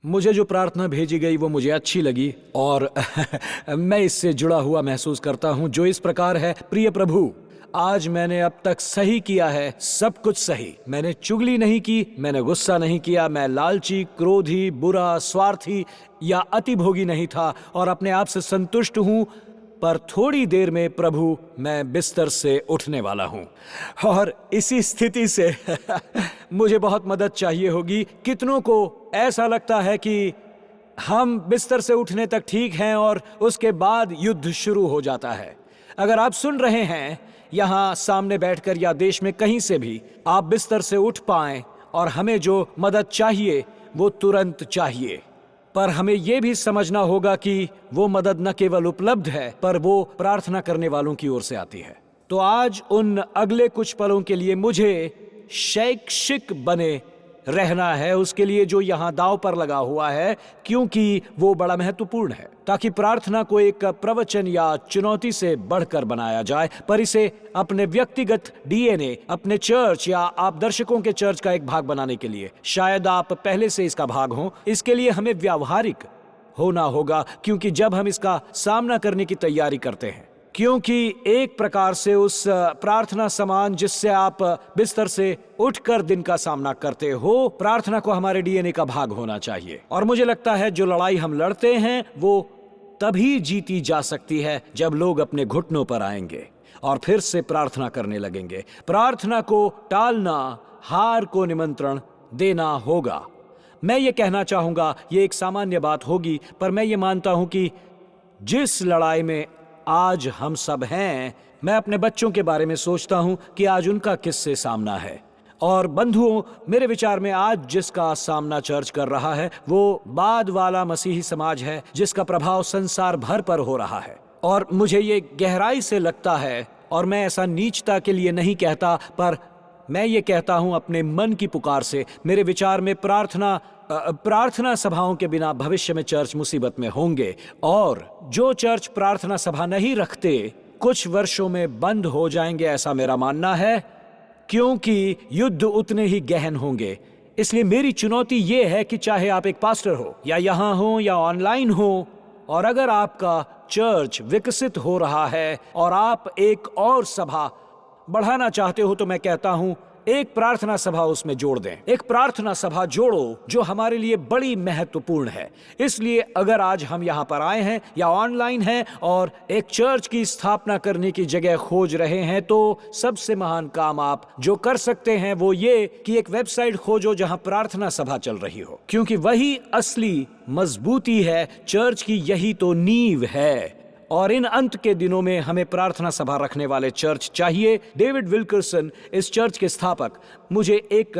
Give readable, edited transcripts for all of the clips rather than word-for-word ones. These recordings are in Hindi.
मुझे जो प्रार्थना भेजी गई वो मुझे अच्छी लगी और मैं इससे जुड़ा हुआ महसूस करता हूं, जो इस प्रकार है। प्रिय प्रभु, आज मैंने अब तक सही किया है, सब कुछ सही। मैंने चुगली नहीं की, मैंने गुस्सा नहीं किया, मैं लालची, क्रोधी, बुरा, स्वार्थी या अतिभोगी नहीं था और अपने आप से संतुष्ट हूं। पर थोड़ी देर में प्रभु मैं बिस्तर से उठने वाला हूं और इसी स्थिति से मुझे बहुत मदद चाहिए होगी। कितनों को ऐसा लगता है कि हम बिस्तर से उठने तक ठीक हैं और उसके बाद युद्ध शुरू हो जाता है। अगर आप सुन रहे हैं यहाँ सामने बैठकर या देश में कहीं से भी, आप बिस्तर से उठ पाएं और हमें जो मदद चाहिए वो तुरंत चाहिए। पर हमें यह भी समझना होगा कि वो मदद न केवल उपलब्ध है, पर वो प्रार्थना करने वालों की ओर से आती है। तो आज उन अगले कुछ पलों के लिए मुझे शैक्षिक बने रहना है, उसके लिए जो यहाँ दांव पर लगा हुआ है, क्योंकि वो बड़ा महत्वपूर्ण है, ताकि प्रार्थना को एक प्रवचन या चुनौती से बढ़कर बनाया जाए, पर इसे अपने व्यक्तिगत डीएनए, अपने चर्च या आप दर्शकों के चर्च का एक भाग बनाने के लिए, शायद आप पहले से इसका भाग हों, इसके लिए हमें व्यावहारिक होना होगा। क्योंकि जब हम इसका सामना करने की तैयारी करते हैं, क्योंकि एक प्रकार से उस प्रार्थना समान जिससे आप बिस्तर से उठकर दिन का सामना करते हो, प्रार्थना को हमारे डीएनए का भाग होना चाहिए। और मुझे लगता है जो लड़ाई हम लड़ते हैं वो तभी जीती जा सकती है जब लोग अपने घुटनों पर आएंगे और फिर से प्रार्थना करने लगेंगे। प्रार्थना को टालना हार को निमंत्रण देना होगा। मैं ये कहना चाहूंगा, ये एक सामान्य बात होगी, पर मैं ये मानता हूं कि जिस लड़ाई में आज हम सब हैं, मैं अपने बच्चों के बारे में सोचता हूं कि आज उनका किससे सामना है। और बंधुओं, मेरे विचार में आज जिसका सामना चर्च कर रहा है वो बाद वाला मसीही समाज है, जिसका प्रभाव संसार भर पर हो रहा है। और मुझे ये गहराई से लगता है, और मैं ऐसा नीचता के लिए नहीं कहता, पर मैं ये कहता हूं अपने मन की पुकार से। मेरे विचार में प्रार्थना सभाओं के बिना भविष्य में चर्च मुसीबत में होंगे, और जो चर्च प्रार्थना सभा नहीं रखते कुछ वर्षों में बंद हो जाएंगे, ऐसा मेरा मानना है, क्योंकि युद्ध उतने ही गहन होंगे। इसलिए मेरी चुनौती ये है कि चाहे आप एक पास्टर हो या यहाँ हो या ऑनलाइन हो, और अगर आपका चर्च विकसित हो रहा है और आप एक और सभा बढ़ाना चाहते हो, तो मैं कहता हूं एक प्रार्थना सभा उसमें जोड़ दें। एक प्रार्थना सभा जोड़ो जो हमारे लिए बड़ी महत्वपूर्ण है। इसलिए अगर आज हम यहाँ पर आए हैं या ऑनलाइन हैं और एक चर्च की स्थापना करने की जगह खोज रहे हैं, तो सबसे महान काम आप जो कर सकते हैं वो ये कि एक वेबसाइट खोजो जहाँ प्रार्थना सभा चल रही हो, क्योंकि वही असली मजबूती है। चर्च की यही तो नींव है। और इन अंत के दिनों में हमें प्रार्थना सभा रखने वाले चर्च चाहिए। डेविड विल्करसन, इस चर्च के स्थापक, मुझे एक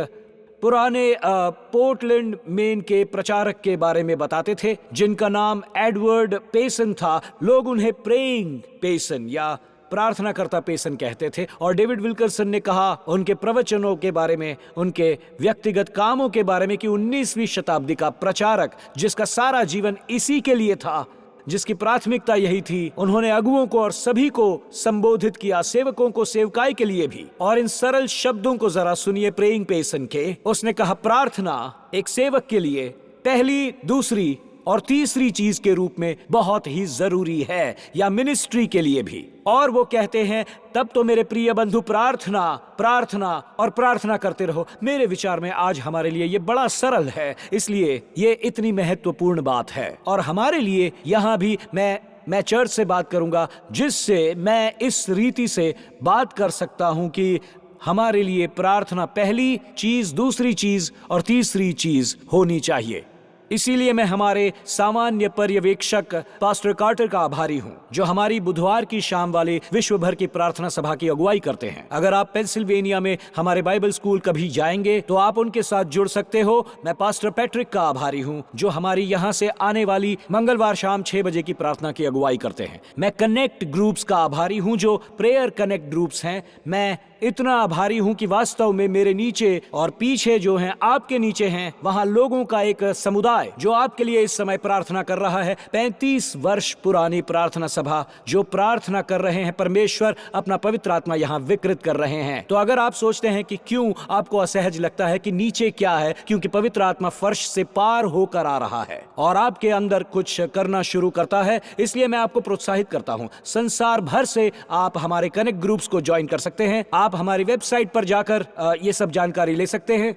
पुराने पोर्टलैंड मेन के प्रचारक के बारे में बताते थे, जिनका नाम एडवर्ड पेसन था। लोग उन्हें प्रेइंग पेसन या प्रार्थना करता पेसन कहते थे। और डेविड विल्करसन ने कहा उनके प्रवचनों के बारे में, उनके व्यक्तिगत कामों के बारे में, कि 19वीं शताब्दी का प्रचारक जिसका सारा जीवन इसी के लिए था, जिसकी प्राथमिकता यही थी, उन्होंने अगुओं को और सभी को संबोधित किया, सेवकों को सेवकाई के लिए भी। और इन सरल शब्दों को जरा सुनिए प्रेइंग पेसन के। उसने कहा प्रार्थना एक सेवक के लिए पहली, दूसरी और तीसरी चीज के रूप में बहुत ही जरूरी है, या मिनिस्ट्री के लिए भी। और वो कहते हैं तब तो मेरे प्रिय बंधु प्रार्थना, प्रार्थना और प्रार्थना करते रहो। मेरे विचार में आज हमारे लिए ये बड़ा सरल है, इसलिए ये इतनी महत्वपूर्ण बात है। और हमारे लिए यहाँ भी मैं चर्च से बात करूंगा, जिससे मैं इस रीति से बात कर सकता हूं कि हमारे लिए प्रार्थना पहली चीज, दूसरी चीज और तीसरी चीज होनी चाहिए। इसीलिए मैं हमारे सामान्य पर्यवेक्षक पास्टर कार्टर का आभारी हूं, जो हमारी बुधवार की शाम वाले विश्व भर की प्रार्थना सभा की अगुवाई करते हैं। अगर आप पेंसिल्वेनिया में हमारे बाइबल स्कूल कभी जाएंगे तो आप उनके साथ जुड़ सकते हो। मैं पास्टर पैट्रिक का आभारी हूं, जो हमारी यहां से आने वाली मंगलवार शाम 6 बजे की प्रार्थना की अगुवाई करते हैं। मैं कनेक्ट ग्रुप्स का आभारी हूं, जो प्रेयर कनेक्ट ग्रुप्स हैं। मैं इतना आभारी हूं कि वास्तव में मेरे नीचे और पीछे जो हैं, आपके नीचे हैं, वहां लोगों का एक समुदाय निकाय जो आपके लिए इस समय प्रार्थना कर रहा है, 35 वर्ष पुरानी प्रार्थना सभा जो प्रार्थना कर रहे हैं, परमेश्वर अपना पवित्र आत्मा यहाँ विकृत कर रहे हैं। तो अगर आप सोचते हैं कि क्यों आपको असहज लगता है कि नीचे क्या है, क्योंकि पवित्र आत्मा फर्श से पार होकर आ रहा है और आपके अंदर कुछ करना शुरू करता है। इसलिए मैं आपको प्रोत्साहित करता हूं, संसार भर से आप हमारे कनेक्ट ग्रुप्स को ज्वाइन कर सकते हैं। आप हमारी वेबसाइट पर जाकर ये सब जानकारी ले सकते हैं।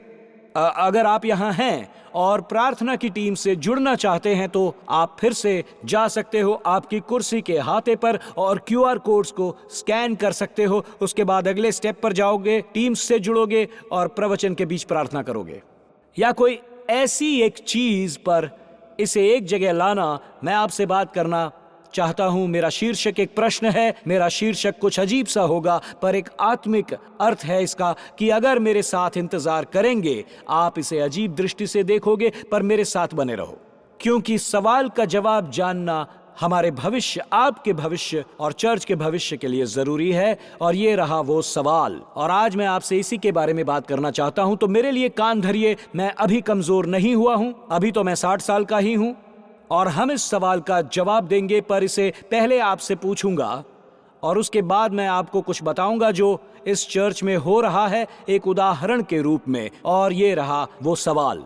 अगर आप यहाँ हैं और प्रार्थना की टीम से जुड़ना चाहते हैं तो आप फिर से जा सकते हो आपकी कुर्सी के हाथे पर और QR कोड्स को स्कैन कर सकते हो। उसके बाद अगले स्टेप पर जाओगे, टीम से जुड़ोगे और प्रवचन के बीच प्रार्थना करोगे, या कोई ऐसी एक चीज पर इसे एक जगह लाना। मैं आपसे बात करना चाहता हूं। मेरा शीर्षक एक प्रश्न है। मेरा शीर्षक कुछ अजीब सा होगा, पर एक आत्मिक अर्थ है इसका कि अगर मेरे साथ इंतजार करेंगे, आप इसे अजीब दृष्टि से देखोगे, पर मेरे साथ बने रहो, क्योंकि सवाल का जवाब जानना हमारे भविष्य, आपके भविष्य और चर्च के भविष्य के लिए जरूरी है। और ये रहा वो सवाल, और आज मैं आपसे इसी के बारे में बात करना चाहता हूं। तो मेरे लिए कान धरिए, मैं अभी कमजोर नहीं हुआ हूं, अभी तो मैं 60 साल का ही हूं और हम इस सवाल का जवाब देंगे। पर इसे पहले आपसे पूछूंगा और उसके बाद मैं आपको कुछ बताऊंगा जो इस चर्च में हो रहा है, एक उदाहरण के रूप में। और ये रहा वो सवाल,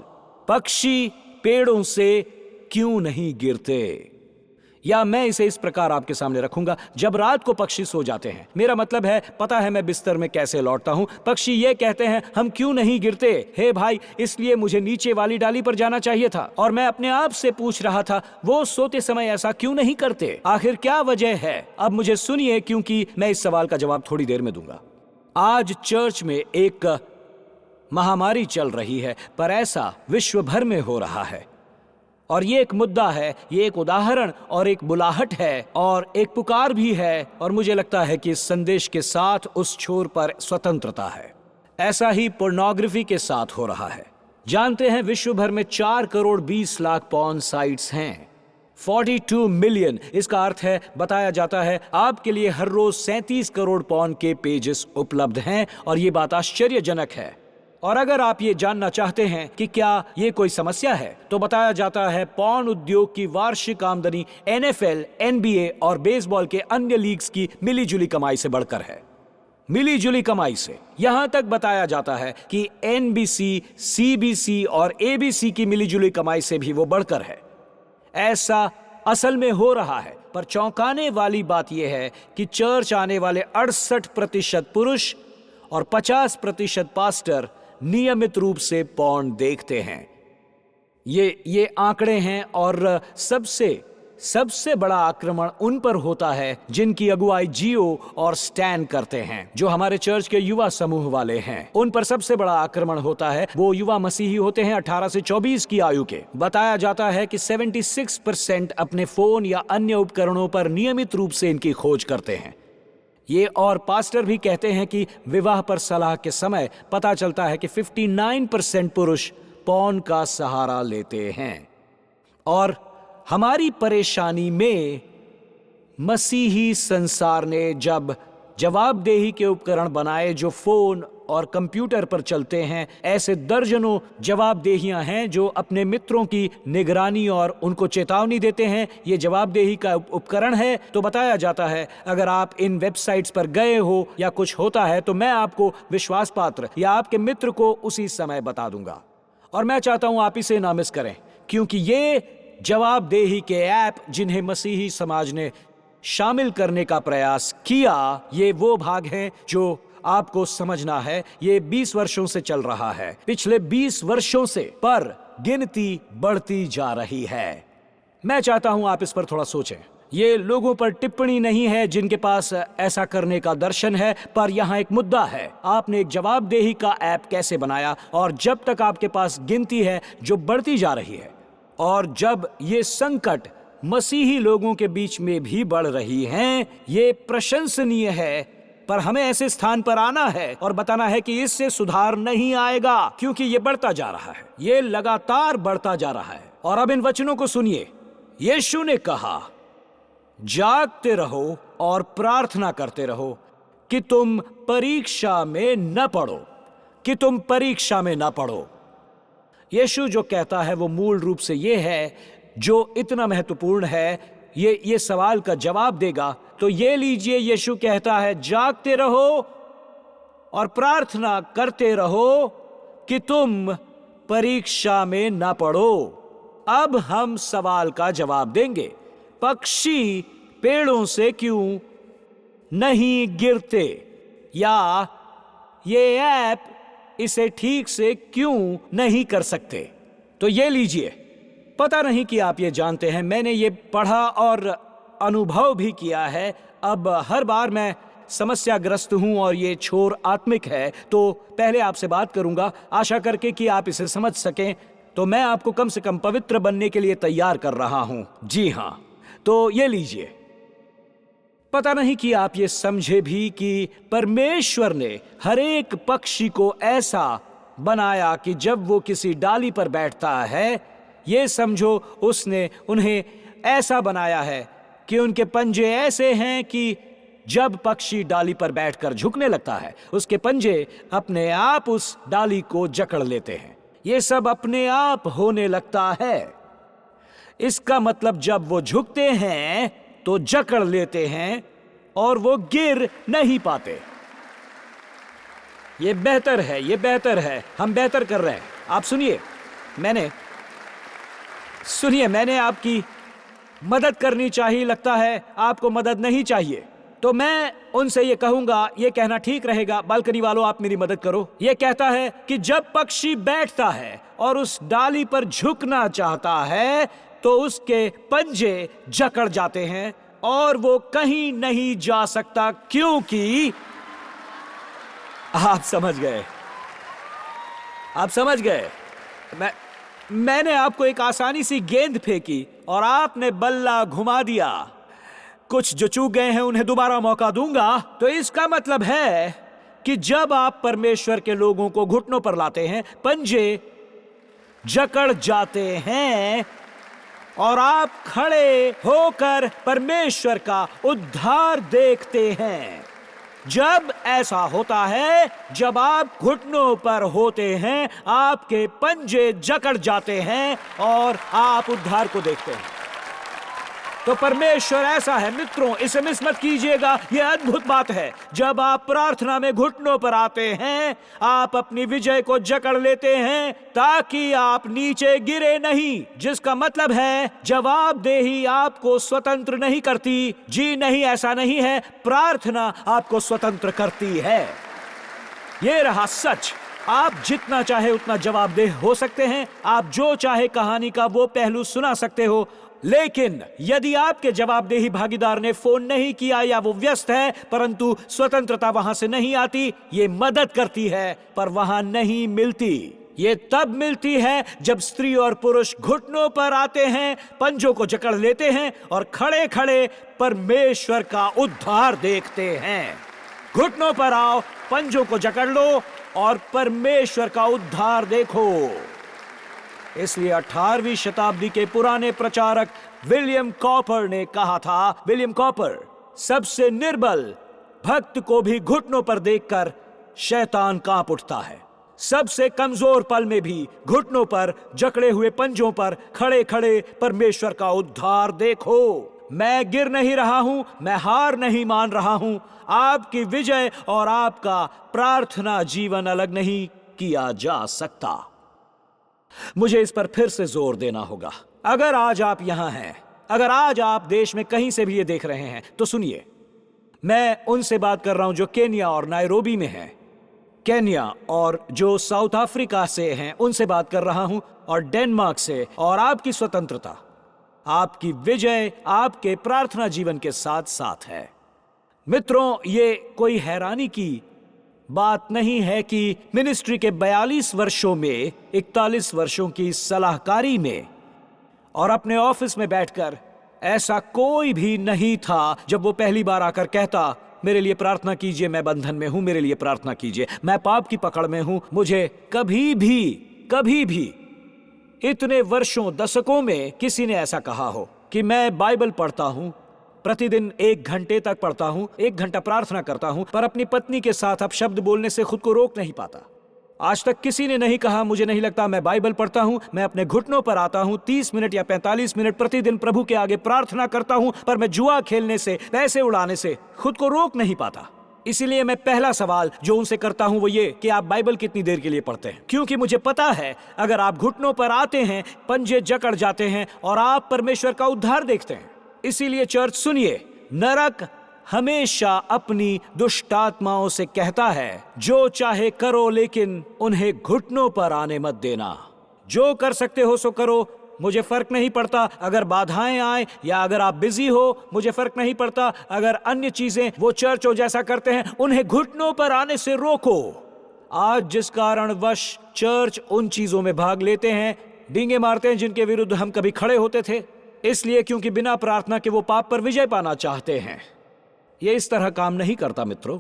पक्षी पेड़ों से क्यों नहीं गिरते? या मैं इसे इस प्रकार आपके सामने रखूंगा, जब रात को पक्षी सो जाते हैं, मेरा मतलब है पता है मैं बिस्तर में कैसे लौटता हूं, पक्षी ये कहते हैं हम क्यों नहीं गिरते? हे भाई, इसलिए मुझे नीचे वाली डाली पर जाना चाहिए था। और मैं अपने आप से पूछ रहा था, वो सोते समय ऐसा क्यों नहीं करते? आखिर क्या वजह है? अब मुझे सुनिए, क्योंकि मैं इस सवाल का जवाब थोड़ी देर में दूंगा। आज चर्च में एक महामारी चल रही है, पर ऐसा विश्व भर में हो रहा है। और ये एक मुद्दा है, ये एक उदाहरण और एक बुलाहट है और एक पुकार भी है। और मुझे लगता है कि इस संदेश के साथ उस छोर पर स्वतंत्रता है। ऐसा ही पोर्नोग्राफी के साथ हो रहा है। जानते हैं विश्व भर में 4 करोड़ 20 लाख पॉर्न साइट्स हैं, 42 मिलियन। इसका अर्थ है, बताया जाता है आपके लिए हर रोज 37 करोड़ पॉर्न के पेजेस उपलब्ध हैं। और ये बात आश्चर्यजनक है। और अगर आप ये जानना चाहते हैं कि क्या ये कोई समस्या है, तो बताया जाता है पॉर्न उद्योग की वार्षिक आमदनी NFL, NBA और बेसबॉल के अन्य लीग्स की मिलीजुली कमाई से बढ़कर है। मिलीजुली कमाई से। यहां तक बताया जाता है कि NBC, CBC और ABC की मिलीजुली कमाई से भी वो बढ़कर है। ऐसा असल में हो रहा है। पर चौंकाने वाली बात यह है कि चर्च आने वाले 68% पुरुष और 50% पास्टर नियमित रूप से पॉर्न देखते हैं। ये आंकड़े हैं। और सबसे बड़ा आक्रमण उन पर होता है जिनकी अगुवाई जियो और स्टैन करते हैं, जो हमारे चर्च के युवा समूह वाले हैं। उन पर सबसे बड़ा आक्रमण होता है। वो युवा मसीही होते हैं 18 से 24 की आयु के। बताया जाता है कि 76% अपने फोन या अन्य उपकरणों पर नियमित रूप से इनकी खोज करते हैं। ये और पास्टर भी कहते हैं कि विवाह पर सलाह के समय पता चलता है कि 59% पुरुष पॉर्न का सहारा लेते हैं। और हमारी परेशानी में मसीही संसार ने जब जवाबदेही के उपकरण बनाए जो फोन और कंप्यूटर पर चलते हैं, ऐसे दर्जनों जवाबदेहियां हैं जो अपने मित्रों की निगरानी और उनको चेतावनी देते हैं। ये जवाबदेही का उपकरण है। तो बताया जाता है अगर आप इन वेबसाइट्स पर गए हो या कुछ होता है तो मैं आपको विश्वास पात्र या आपके मित्र को उसी समय बता दूंगा। और मैं चाहता हूं आप इसे ना मिस करें, क्योंकि ये जवाबदेही के ऐप जिन्हें मसीही समाज ने शामिल करने का प्रयास किया, ये वो भाग हैं जो आपको समझना है। ये 20 वर्षों से चल रहा है, पिछले 20 वर्षों से, पर गिनती बढ़ती जा रही है। मैं चाहता हूं आप इस पर थोड़ा सोचें। ये लोगों पर टिप्पणी नहीं है जिनके पास ऐसा करने का दर्शन है, पर यहाँ एक मुद्दा है। आपने एक जवाबदेही का ऐप कैसे बनाया? और जब तक आपके पास गिनती है जो बढ़ती जा रही है, और जब ये संकट मसीही लोगों के बीच में भी बढ़ रही हैं, ये प्रशंसनीय है। पर हमें ऐसे स्थान पर आना है और बताना है कि इससे सुधार नहीं आएगा, क्योंकि ये बढ़ता जा रहा है, ये लगातार बढ़ता जा रहा है। और अब इन वचनों को सुनिए। यीशु ने कहा, जागते रहो और प्रार्थना करते रहो कि तुम परीक्षा में न पड़ो, कि तुम परीक्षा में न पड़ो। यीशु जो कहता है वो मूल रूप से ये है, जो इतना महत्वपूर्ण है, ये सवाल का जवाब देगा। तो ये लीजिए, यीशु कहता है जागते रहो और प्रार्थना करते रहो कि तुम परीक्षा में ना पड़ो। अब हम सवाल का जवाब देंगे, पक्षी पेड़ों से क्यों नहीं गिरते, या ये ऐप इसे ठीक से क्यों नहीं कर सकते। तो ये लीजिए, पता नहीं कि आप ये जानते हैं, मैंने ये पढ़ा और अनुभव भी किया है। अब हर बार मैं समस्याग्रस्त हूं और ये छोर आत्मिक है, तो पहले आपसे बात करूंगा आशा करके कि आप इसे समझ सकें। तो मैं आपको कम से कम पवित्र बनने के लिए तैयार कर रहा हूं। जी हां, तो ये लीजिए, पता नहीं कि आप ये समझे भी कि परमेश्वर ने हर एक पक्षी को ऐसा बनाया कि जब वो किसी डाली पर बैठता है, ये समझो उसने उन्हें ऐसा बनाया है कि उनके पंजे ऐसे हैं कि जब पक्षी डाली पर बैठकर झुकने लगता है, उसके पंजे अपने आप उस डाली को जकड़ लेते हैं। ये सब अपने आप होने लगता है। इसका मतलब जब वो झुकते हैं तो जकड़ लेते हैं और वो गिर नहीं पाते। ये बेहतर है, ये बेहतर है, हम बेहतर कर रहे हैं। आप सुनिए, मैंने आपकी मदद करनी चाहिए, लगता है आपको मदद नहीं चाहिए। तो मैं उनसे ये कहूंगा, ये कहना ठीक रहेगा, बालकनी वालों आप मेरी मदद करो। ये कहता है कि जब पक्षी बैठता है और उस डाली पर झुकना चाहता है तो उसके पंजे जकड़ जाते हैं और वो कहीं नहीं जा सकता, क्योंकि आप समझ गए। मैंने आपको एक आसानी सी गेंद फेंकी और आपने बल्ला घुमा दिया। कुछ जो चूक गए हैं उन्हें दोबारा मौका दूंगा। तो इसका मतलब है कि जब आप परमेश्वर के लोगों को घुटनों पर लाते हैं, पंजे जकड़ जाते हैं और आप खड़े होकर परमेश्वर का उद्धार देखते हैं। जब ऐसा होता है, जब आप घुटनों पर होते हैं, आपके पंजे जकड़ जाते हैं और आप उद्धार को देखते हैं। तो परमेश्वर ऐसा है मित्रों, इसे मिस मत कीजिएगा, यह अद्भुत बात है। जब आप प्रार्थना में घुटनों पर आते हैं, आप अपनी विजय को जकड़ लेते हैं ताकि आप नीचे गिरे नहीं, जिसका मतलब है जवाबदेही आपको स्वतंत्र नहीं करती। जी नहीं, ऐसा नहीं है, प्रार्थना आपको स्वतंत्र करती है। यह रहा सच। आप जितना चाहे उतना जवाबदेह हो सकते हैं, आप जो चाहे कहानी का वो पहलू सुना सकते हो, लेकिन यदि आपके जवाबदेही भागीदार ने फोन नहीं किया या वो व्यस्त है, परंतु स्वतंत्रता वहां से नहीं आती। ये मदद करती है पर वहां नहीं मिलती। ये तब मिलती है जब स्त्री और पुरुष घुटनों पर आते हैं, पंजों को जकड़ लेते हैं और खड़े खड़े परमेश्वर का उद्धार देखते हैं। घुटनों पर आओ, पंजों को जकड़ लो और परमेश्वर का उद्धार देखो। इसलिए 18वीं शताब्दी के पुराने प्रचारक विलियम कॉपर ने कहा था, विलियम कॉपर, सबसे निर्बल भक्त को भी घुटनों पर देखकर शैतान कांप उठता है। सबसे कमजोर पल में भी घुटनों पर जकड़े हुए पंजों पर खड़े खड़े परमेश्वर का उद्धार देखो। मैं गिर नहीं रहा हूं, मैं हार नहीं मान रहा हूं। आपकी विजय और आपका प्रार्थना जीवन अलग नहीं किया जा सकता। मुझे इस पर फिर से जोर देना होगा। अगर आज आप यहां हैं, अगर आज आप देश में कहीं से भी ये देख रहे हैं, तो सुनिए, मैं उनसे बात कर रहा हूं जो केन्या और नायरोबी में हैं। केन्या और जो साउथ अफ्रीका से हैं, उनसे बात कर रहा हूं, और डेनमार्क से। और आपकी स्वतंत्रता, आपकी विजय आपके प्रार्थना जीवन के साथ साथ है। मित्रों, ये कोई हैरानी की बात नहीं है कि मिनिस्ट्री के 42 वर्षों में 41 वर्षों की सलाहकारी में और अपने ऑफिस में बैठकर ऐसा कोई भी नहीं था जब वो पहली बार आकर कहता, मेरे लिए प्रार्थना कीजिए, मैं बंधन में हूं, मेरे लिए प्रार्थना कीजिए, मैं पाप की पकड़ में हूं। मुझे कभी भी इतने वर्षों, दशकों में किसी ने ऐसा कहा हो कि मैं बाइबल पढ़ता हूं, प्रतिदिन 1 घंटे तक पढ़ता हूं, 1 घंटा प्रार्थना करता हूं, पर अपनी पत्नी के साथ अब शब्द बोलने से खुद को रोक नहीं पाता। आज तक किसी ने नहीं कहा मुझे नहीं लगता, मैं बाइबल पढ़ता हूं, मैं अपने घुटनों पर आता हूं, 30 मिनट या 45 मिनट प्रतिदिन प्रभु के आगे प्रार्थना करता हूं, पर मैं जुआ खेलने से, पैसे उड़ाने से खुद को रोक नहीं पाता। इसीलिए मैं पहला सवाल जो उनसे करता हूं वो ये कि आप बाइबल कितनी देर के लिए पढ़ते हैं, क्योंकि मुझे पता है अगर आप घुटनों पर आते हैं, पंजे जकड़ जाते हैं और आप परमेश्वर का उद्धार देखते हैं। इसीलिए चर्च सुनिए, नरक हमेशा अपनी दुष्ट आत्माओं से कहता है जो चाहे करो लेकिन उन्हें घुटनों पर आने मत देना। जो कर सकते हो सो करो, मुझे फर्क नहीं पड़ता अगर बाधाएं आए या अगर आप बिजी हो, मुझे फर्क नहीं पड़ता अगर अन्य चीजें वो चर्च हो जैसा करते हैं, उन्हें घुटनों पर आने से रोको। आज जिस कारणवश चर्च उन चीजों में भाग लेते हैं, डींगे मारते हैं जिनके विरुद्ध हम कभी खड़े होते थे, इसलिए क्योंकि बिना प्रार्थना के वो पाप पर विजय पाना चाहते हैं। ये इस तरह काम नहीं करता मित्रों।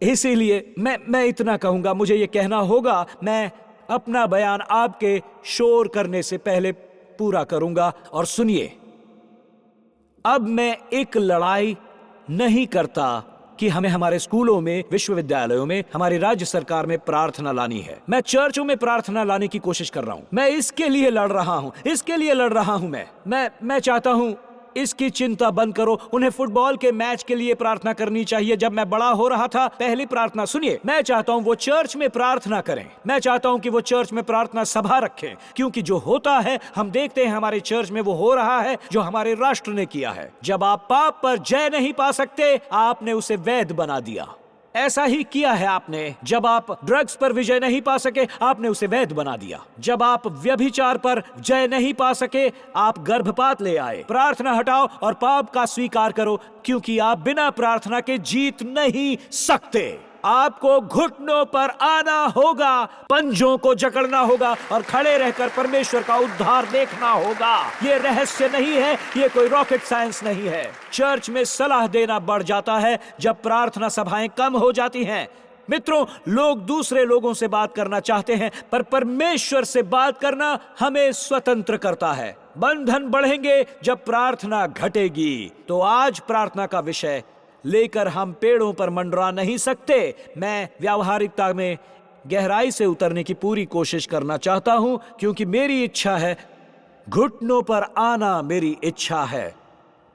इसीलिए मैं इतना कहूंगा, मुझे ये कहना होगा, मैं अपना बयान आपके शोर करने से पहले पूरा करूंगा। और सुनिए, अब मैं एक लड़ाई नहीं करता कि हमें हमारे स्कूलों में, विश्वविद्यालयों में, हमारी राज्य सरकार में प्रार्थना लानी है। मैं चर्चों में प्रार्थना लाने की कोशिश कर रहा हूं। मैं इसके लिए लड़ रहा हूं, इसके लिए लड़ रहा हूं। मैं चाहता हूं इसकी चिंता बंद करो। उन्हें फुटबॉल के मैच के लिए प्रार्थना करनी चाहिए। जब मैं बड़ा हो रहा था, पहली प्रार्थना सुनिए, मैं चाहता हूं वो चर्च में प्रार्थना करें। मैं चाहता हूं कि वो चर्च में प्रार्थना सभा रखें, क्योंकि जो होता है हम देखते हैं हमारे चर्च में, वो हो रहा है जो हमारे राष्ट्र ने किया है। जब आप पाप पर जय नहीं पा सकते, आपने उसे वैध बना दिया। ऐसा ही किया है आपने। जब आप ड्रग्स पर विजय नहीं पा सके, आपने उसे वैध बना दिया। जब आप व्यभिचार पर जय नहीं पा सके, आप गर्भपात ले आए। प्रार्थना हटाओ और पाप का स्वीकार करो, क्योंकि आप बिना प्रार्थना के जीत नहीं सकते। आपको घुटनों पर आना होगा, पंजों को जकड़ना होगा और खड़े रहकर परमेश्वर का उद्धार देखना होगा। ये रहस्य नहीं है, ये कोई रॉकेट साइंस नहीं है। चर्च में सलाह देना बढ़ जाता है जब प्रार्थना सभाएं कम हो जाती हैं। मित्रों, लोग दूसरे लोगों से बात करना चाहते हैं, पर परमेश्वर से बात करना हमें स्वतंत्र करता है। बंधन बढ़ेंगे जब प्रार्थना घटेगी। तो आज प्रार्थना का विषय लेकर हम पेड़ों पर मंडरा नहीं सकते। मैं व्यावहारिकता में गहराई से उतरने की पूरी कोशिश करना चाहता हूं, क्योंकि मेरी इच्छा है, घुटनों पर आना मेरी इच्छा है।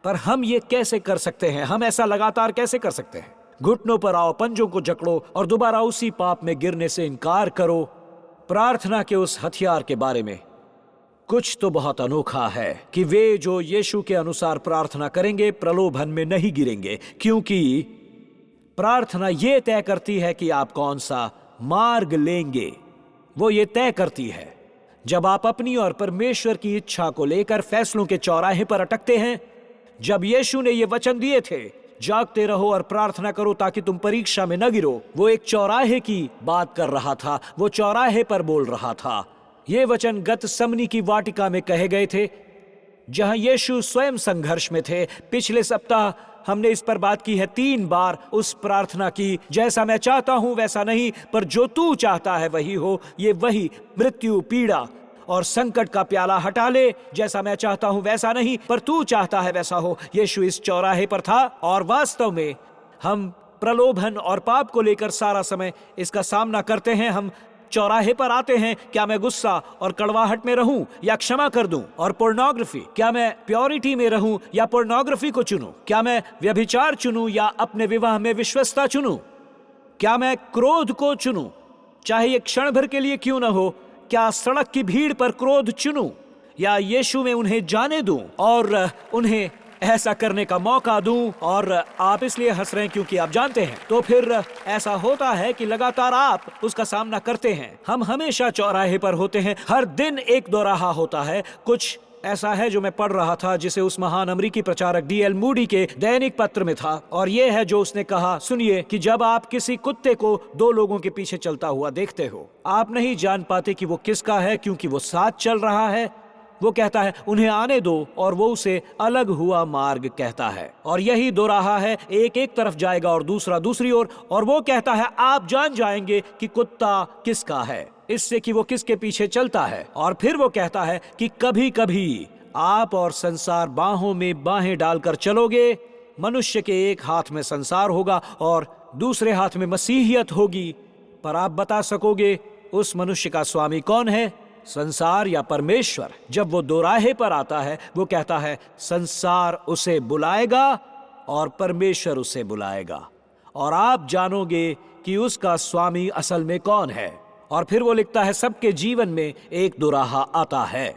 पर हम ये कैसे कर सकते हैं? हम ऐसा लगातार कैसे कर सकते हैं? घुटनों पर आओ, पंजों को जकड़ो और दोबारा उसी पाप में गिरने से इनकार करो। प्रार्थना के उस हथियार के बारे में कुछ तो बहुत अनोखा है कि वे जो यीशु के अनुसार प्रार्थना करेंगे प्रलोभन में नहीं गिरेंगे, क्योंकि प्रार्थना ये तय करती है कि आप कौन सा मार्ग लेंगे। वो ये तय करती है। जब आप अपनी और परमेश्वर की इच्छा को लेकर फैसलों के चौराहे पर अटकते हैं, जब यीशु ने ये वचन दिए थे, जागते रहो और प्रार्थना करो ताकि तुम परीक्षा में न गिरो, वो एक चौराहे की बात कर रहा था। वो चौराहे पर बोल रहा था। ये वचन गतसमनी की वाटिका में कहे गए थे, जहां यीशु स्वयं संघर्ष में थे। पिछले सप्ताह हमने इस पर बात की है 3 बार। उस प्रार्थना की, जैसा मैं चाहता हूं वैसा नहीं, पर जो तू चाहता है वही हो। ये वही मृत्यु, पीड़ा और संकट का प्याला हटा ले। जैसा मैं चाहता हूं वैसा नहीं, पर तू चाहता है वैसा हो। यीशु इस चौराहे पर था और वास्तव में हम प्रलोभन और पाप को लेकर सारा समय इसका सामना करते हैं। हम चौराहे पर आते हैं, क्या मैं गुस्सा और कड़वाहट में रहूं या क्षमा कर दूं? और पोर्नोग्राफी, क्या मैं प्योरिटी में रहूं या पोर्नोग्राफी को चुनूं? क्या मैं व्यभिचार चुनूं या अपने विवाह में विश्वस्तता चुनूं? क्या मैं क्रोध को चुनूं, चाहे ये क्षण भर के लिए क्यों न हो? क्या सड़क की भीड़ पर क्रोध चुनूं या यीशु में उन्हें जाने दूं और उन्हें ऐसा करने का मौका दूं? और आप इसलिए हंस रहे हैं क्योंकि आप जानते हैं। तो फिर ऐसा होता है कि लगातार आप उसका सामना करते हैं। हम हमेशा चौराहे पर होते हैं। हर दिन एक दोराहा होता है। कुछ ऐसा है जो मैं पढ़ रहा था, जिसे उस महान अमेरिकी प्रचारक D.L. मूडी के दैनिक पत्र में था, और ये है जो उसने कहा। सुनिए कि जब आप किसी कुत्ते को 2 लोगों के पीछे चलता हुआ देखते हो, आप नहीं जान पाते कि वो किसका है, क्योंकि वो साथ चल रहा है। वो कहता है उन्हें आने दो, और वो उसे अलग हुआ मार्ग कहता है। और यही दोराहा है, एक एक तरफ जाएगा और दूसरा दूसरी ओर। और वो कहता है आप जान जाएंगे कि कुत्ता किसका है, इससे कि वो किसके पीछे चलता है। और फिर वो कहता है कि कभी कभी आप और संसार बाहों में बाहें डालकर चलोगे। मनुष्य के एक हाथ में संसार होगा और दूसरे हाथ में मसीहियत होगी, पर आप बता सकोगे उस मनुष्य का स्वामी कौन है? संसार या परमेश्वर? जब वो दोराहे पर आता है, वो कहता है संसार उसे बुलाएगा और परमेश्वर उसे बुलाएगा, और आप जानोगे कि उसका स्वामी असल में कौन है। और फिर वो लिखता है सबके जीवन में एक दोराहा आता है।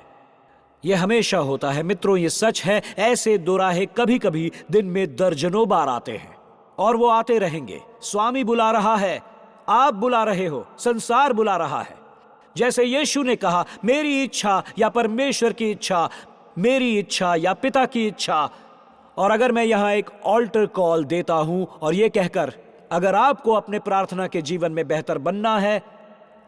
यह हमेशा होता है मित्रों, ये सच है। ऐसे दोराहे कभी कभी दिन में दर्जनों बार आते हैं और वो आते रहेंगे। स्वामी बुला रहा है, आप बुला रहे हो, संसार बुला रहा है। जैसे यीशु ने कहा, मेरी इच्छा या परमेश्वर की इच्छा, मेरी इच्छा या पिता की इच्छा। और अगर मैं यहां एक ऑल्टर कॉल देता हूं और यह कहकर, अगर आपको अपने प्रार्थना के जीवन में बेहतर बनना है,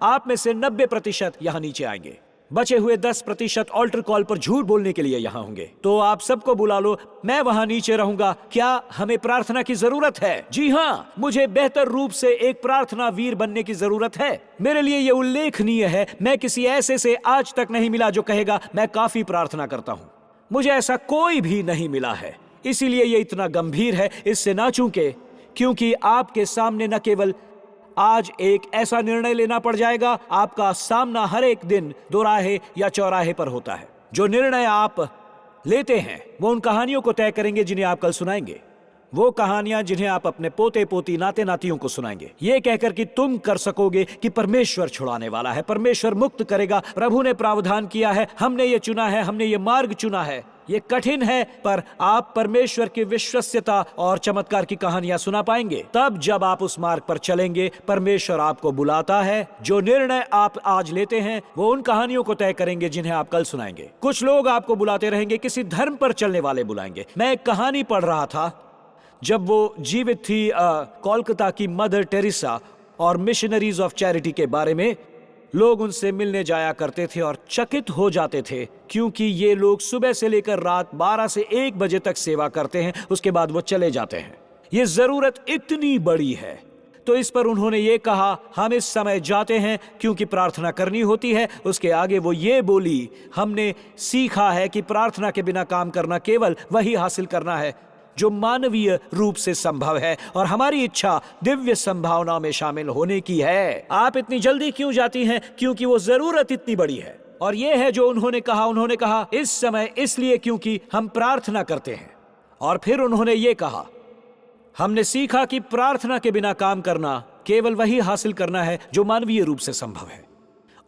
आप में से 90% यहां नीचे आएंगे, बचे हुए 10% ऑल्टर कॉल पर झूठ बोलने के लिए यहां होंगे। तो आप सबको बुला लो, मैं वहां नीचे रहूंगा। क्या हमें प्रार्थना की जरूरत है? जी हां, मुझे बेहतर रूप से एक प्रार्थना वीर बनने की जरूरत है। मेरे लिए यह उल्लेखनीय है, मैं किसी ऐसे से आज तक नहीं मिला जो कहेगा मैं काफी प्रार्थना करता हूं। मुझे ऐसा कोई भी नहीं मिला है। इसीलिए यह इतना गंभीर है, इससे ना चूके, क्योंकि आपके सामने न केवल आज एक ऐसा निर्णय लेना पड़ जाएगा, आपका सामना हर एक दिन दोराहे या चौराहे पर होता है। जो निर्णय आप लेते हैं वो उन कहानियों को तय करेंगे जिन्हें आप कल सुनाएंगे। वो कहानियां जिन्हें आप अपने पोते पोती नाते नातियों को सुनाएंगे, ये कहकर कि तुम कर सकोगे कि परमेश्वर छुड़ाने वाला है, परमेश्वर मुक्त करेगा, प्रभु ने प्रावधान किया है, हमने ये चुना है, हमने ये मार्ग चुना है। ये कठिन है, पर आप परमेश्वर की विश्वस्यता और चमत्कार की कहानियां सुना पाएंगे तब जब आप उस मार्ग पर चलेंगे। परमेश्वर आपको बुलाता है। जो निर्णय आप आज लेते हैं वो उन कहानियों को तय करेंगे जिन्हें आप कल सुनाएंगे। कुछ लोग आपको बुलाते रहेंगे, किसी धर्म पर चलने वाले बुलाएंगे। मैं एक कहानी पढ़ रहा था, जब वो जीवित थी, कोलकाता की मदर टेरेसा और मिशनरीज ऑफ चैरिटी के बारे में। लोग उनसे मिलने जाया करते थे और चकित हो जाते थे, क्योंकि ये लोग सुबह से लेकर रात 12 से 1 बजे तक सेवा करते हैं, उसके बाद वो चले जाते हैं। ये जरूरत इतनी बड़ी है। तो इस पर उन्होंने ये कहा, हम इस समय जाते हैं क्योंकि प्रार्थना करनी होती है। उसके आगे वो ये बोली, हमने सीखा है कि प्रार्थना के बिना काम करना केवल वही हासिल करना है जो मानवीय रूप से संभव है, और हमारी इच्छा दिव्य संभावनाओं में शामिल होने की है। आप इतनी जल्दी क्यों जाती हैं? क्योंकि वो जरूरत इतनी बड़ी है। और ये है जो उन्होंने कहा इस समय इसलिए क्योंकि हम प्रार्थना करते हैं। और फिर उन्होंने ये कहा, हमने सीखा कि प्रार्थना के बिना काम करना केवल वही हासिल करना है जो मानवीय रूप से संभव है,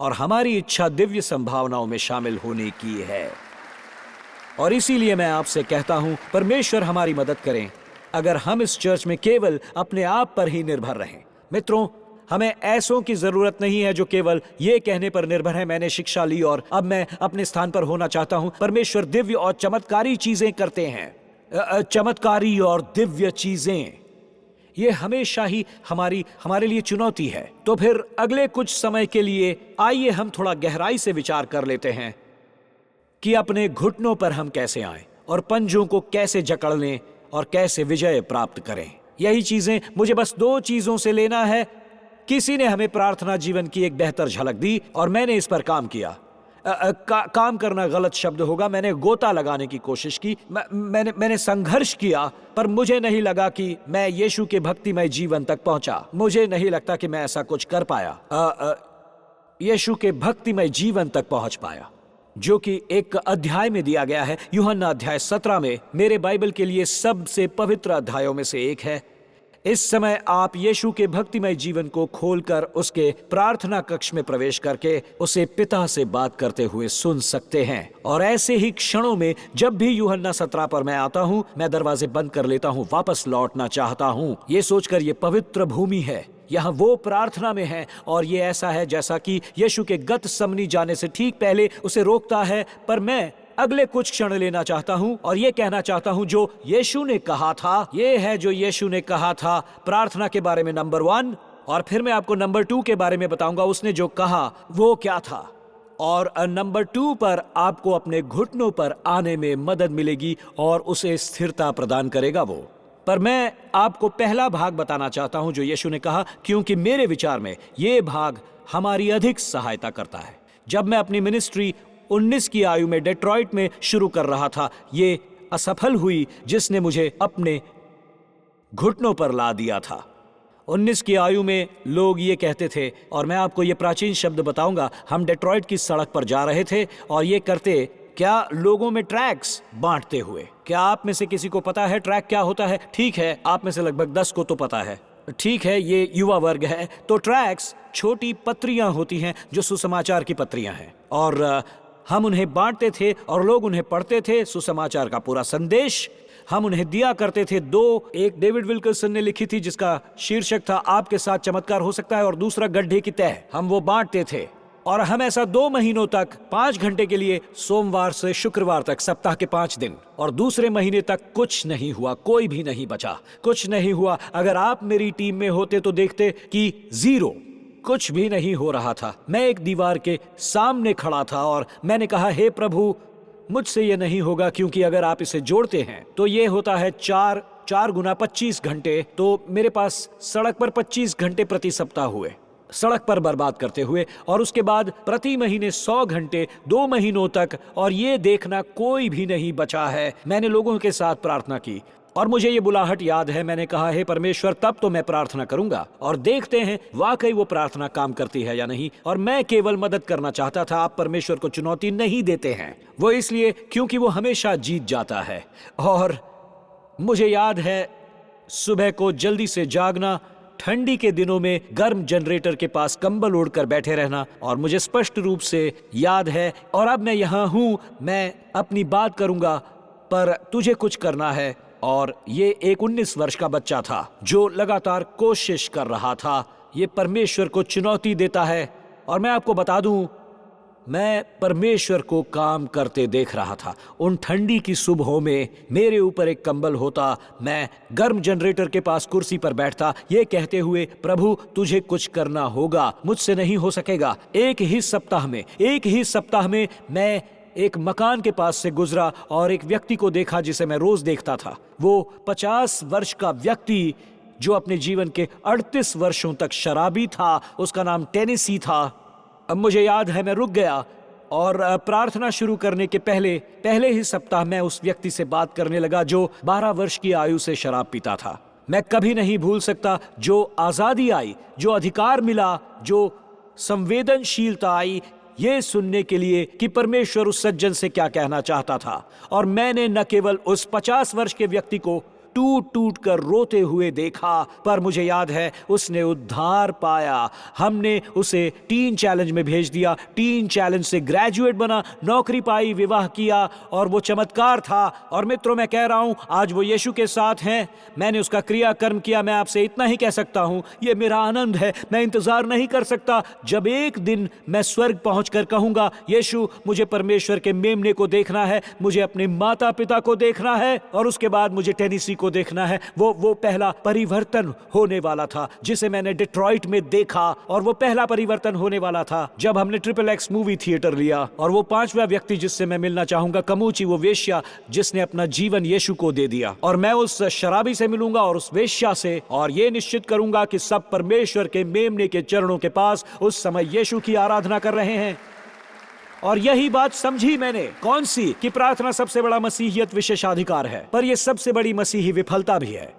और हमारी इच्छा दिव्य संभावनाओं में शामिल होने की है। और इसीलिए मैं आपसे कहता हूं, परमेश्वर हमारी मदद करें अगर हम इस चर्च में केवल अपने आप पर ही निर्भर रहें। मित्रों, हमें ऐसों की जरूरत नहीं है जो केवल ये कहने पर निर्भर है, मैंने शिक्षा ली और अब मैं अपने स्थान पर होना चाहता हूं। परमेश्वर दिव्य और चमत्कारी चीजें करते हैं। चमत्कारी और दिव्य चीजें, ये हमेशा ही हमारे लिए चुनौती है। तो फिर अगले कुछ समय के लिए आइए हम थोड़ा गहराई से विचार कर लेते हैं कि अपने घुटनों पर हम कैसे आएं और पंजों को कैसे जकड़ लें और कैसे विजय प्राप्त करें। यही चीजें, मुझे बस 2 चीजों से लेना है। किसी ने हमें प्रार्थना जीवन की एक बेहतर झलक दी और मैंने इस पर काम किया। काम करना गलत शब्द होगा, मैंने गोता लगाने की कोशिश की, मैंने संघर्ष किया, पर मुझे नहीं लगा कि मैं यीशु के भक्तिमय जीवन तक पहुंचा। मुझे नहीं लगता कि मैं ऐसा कुछ कर पाया, यीशु के भक्तिमय जीवन तक पहुंच पाया, जो कि एक अध्याय में दिया गया है, यूहन्ना अध्याय 17 में, मेरे बाइबल के लिए सबसे पवित्र अध्यायों में से एक है। इस समय आप यीशु के भक्तिमय जीवन को खोलकर उसके प्रार्थना कक्ष में प्रवेश करके उसे पिता से बात करते हुए सुन सकते हैं। और ऐसे ही क्षणों में जब भी यूहन्ना 17 पर मैं आता हूँ, मैं दरवाजे बंद कर लेता हूँ, वापस लौटना चाहता हूँ, ये सोचकर ये पवित्र भूमि है, यहाँ वो प्रार्थना में है। और ये ऐसा है जैसा कि यीशु के गत समनी जाने से ठीक पहले उसे रोकता है। पर मैं अगले कुछ क्षण लेना चाहता हूँ और ये कहना चाहता हूँ जो यीशु ने कहा था। ये है जो यीशु ने कहा था प्रार्थना के बारे में, नंबर 1। और फिर मैं आपको नंबर 2 के बारे में बताऊंगा, उसने जो कहा वो क्या था। और नंबर 2 पर आपको अपने घुटनों पर आने में मदद मिलेगी और उसे स्थिरता प्रदान करेगा वो। पर मैं आपको पहला भाग बताना चाहता हूं जो यीशु ने कहा, क्योंकि मेरे विचार में ये भाग हमारी अधिक सहायता करता है। जब मैं अपनी मिनिस्ट्री 19 की आयु में डेट्रॉइट में शुरू कर रहा था, ये असफल हुई, जिसने मुझे अपने घुटनों पर ला दिया था। 19 की आयु में लोग ये कहते थे, और मैं आपको ये प्राचीन शब्द बताऊंगा। हम डेट्रॉइट की सड़क पर जा रहे थे और ये करते क्या, लोगों में ट्रैक्स बांटते हुए। क्या आप में से किसी को पता है ट्रैक क्या होता है? ठीक है, आप में से लगभग 10 को तो पता है। ठीक है, ये युवा वर्ग है। तो ट्रैक्स छोटी पत्रियां होती हैं जो सुसमाचार की पत्रियां हैं, और हम उन्हें बांटते थे और लोग उन्हें पढ़ते थे। सुसमाचार का पूरा संदेश हम उन्हें दिया करते थे। एक डेविड विल्करसन ने लिखी थी जिसका शीर्षक था आपके साथ चमत्कार हो सकता है, और दूसरा गड्ढे की तह। हम वो बांटते थे और हम ऐसा 2 महीनों तक 5 घंटे के लिए, सोमवार से शुक्रवार तक, सप्ताह के 5 दिन। और दूसरे महीने तक कुछ नहीं हुआ, कोई भी नहीं बचा, कुछ नहीं हुआ। अगर आप मेरी टीम में होते तो देखते कि 0, कुछ भी नहीं हो रहा था। मैं एक दीवार के सामने खड़ा था और मैंने कहा, हे प्रभु, मुझसे ये नहीं होगा, क्योंकि अगर आप इसे जोड़ते हैं तो ये होता है 4 गुना 25 घंटे। तो मेरे पास सड़क पर 25 घंटे प्रति सप्ताह हुए, सड़क पर बर्बाद करते हुए, और उसके बाद प्रति महीने 100 घंटे 2 महीनों तक, और ये देखना कोई भी नहीं बचा है। मैंने लोगों के साथ प्रार्थना की और मुझे ये बुलाहट याद है। मैंने कहा, हे परमेश्वर, तब तो मैं प्रार्थना करूंगा और देखते हैं वाकई वो प्रार्थना काम करती है या नहीं। और मैं केवल मदद करना चाहता था। आप परमेश्वर को चुनौती नहीं देते हैं, वो इसलिए क्योंकि वो हमेशा जीत जाता है। और मुझे याद है सुबह को जल्दी से जागना, ठंडी के दिनों में गर्म जनरेटर के पास कंबल ओढ़कर बैठे रहना, और मुझे स्पष्ट रूप से याद है। और अब मैं यहाँ हूँ, मैं अपनी बात करूंगा, पर तुझे कुछ करना है। और ये एक 19 वर्ष का बच्चा था जो लगातार कोशिश कर रहा था। ये परमेश्वर को चुनौती देता है। और मैं आपको बता दूं, मैं परमेश्वर को काम करते देख रहा था। उन ठंडी की सुबहों में मेरे ऊपर एक कंबल होता, मैं गर्म जनरेटर के पास कुर्सी पर बैठता, ये कहते हुए, प्रभु तुझे कुछ करना होगा, मुझसे नहीं हो सकेगा। एक ही सप्ताह में मैं एक मकान के पास से गुजरा और एक व्यक्ति को देखा जिसे मैं रोज देखता था। वो 50 वर्ष का व्यक्ति जो अपने जीवन के 38 वर्षों तक शराबी था। उसका नाम टेनेसी था। अब मुझे याद है, मैं रुक गया और प्रार्थना शुरू करने के पहले ही सप्ताह मैं उस व्यक्ति से बात करने लगा जो 12 वर्ष की आयु से शराब पीता था। मैं कभी नहीं भूल सकता जो आजादी आई, जो अधिकार मिला, जो संवेदनशीलता आई, ये सुनने के लिए कि परमेश्वर उस सज्जन से क्या कहना चाहता था। और मैंने न केवल उस 50 वर्ष के व्यक्ति को टूट टूट कर रोते हुए देखा, पर मुझे याद है उसने उद्धार पाया। हमने उसे टीन चैलेंज में भेज दिया, टीन चैलेंज से ग्रेजुएट बना, नौकरी पाई, विवाह किया, और वो चमत्कार था। और मित्रों, मैं कह रहा हूं, आज वो यीशु के साथ हैं। मैंने उसका क्रियाकर्म किया। मैं आपसे इतना ही कह सकता हूं, ये मेरा आनंद है। मैं इंतजार नहीं कर सकता जब एक दिन मैं स्वर्ग पहुंचकर कहूंगा, यीशु मुझे परमेश्वर के मेमने को देखना है, मुझे अपने माता पिता को देखना है, और उसके बाद मुझे टेनेसी को देखना है। वो पहला परिवर्तन होने वाला था जिसे मैंने डिट्रॉइट में देखा, और वो पहला परिवर्तन होने वाला था जब हमने XXX मूवी थिएटर लिया। और वो 5वां व्यक्ति जिससे मैं मिलना चाहूंगा, कमूची, वो वेश्या जिसने अपना जीवन यीशु को दे दिया। और मैं उस शराबी से मिलूंगा और उस वेश्या से, और ये निश्चित करूंगा कि सब परमेश्वर के मेमने के चरणों के पास उस समय यीशु की आराधना कर रहे हैं। और यही बात समझी मैंने। कौन सी? कि प्रार्थना सबसे बड़ा मसीहियत विशेषाधिकार है, पर यह सबसे बड़ी मसीही विफलता भी है।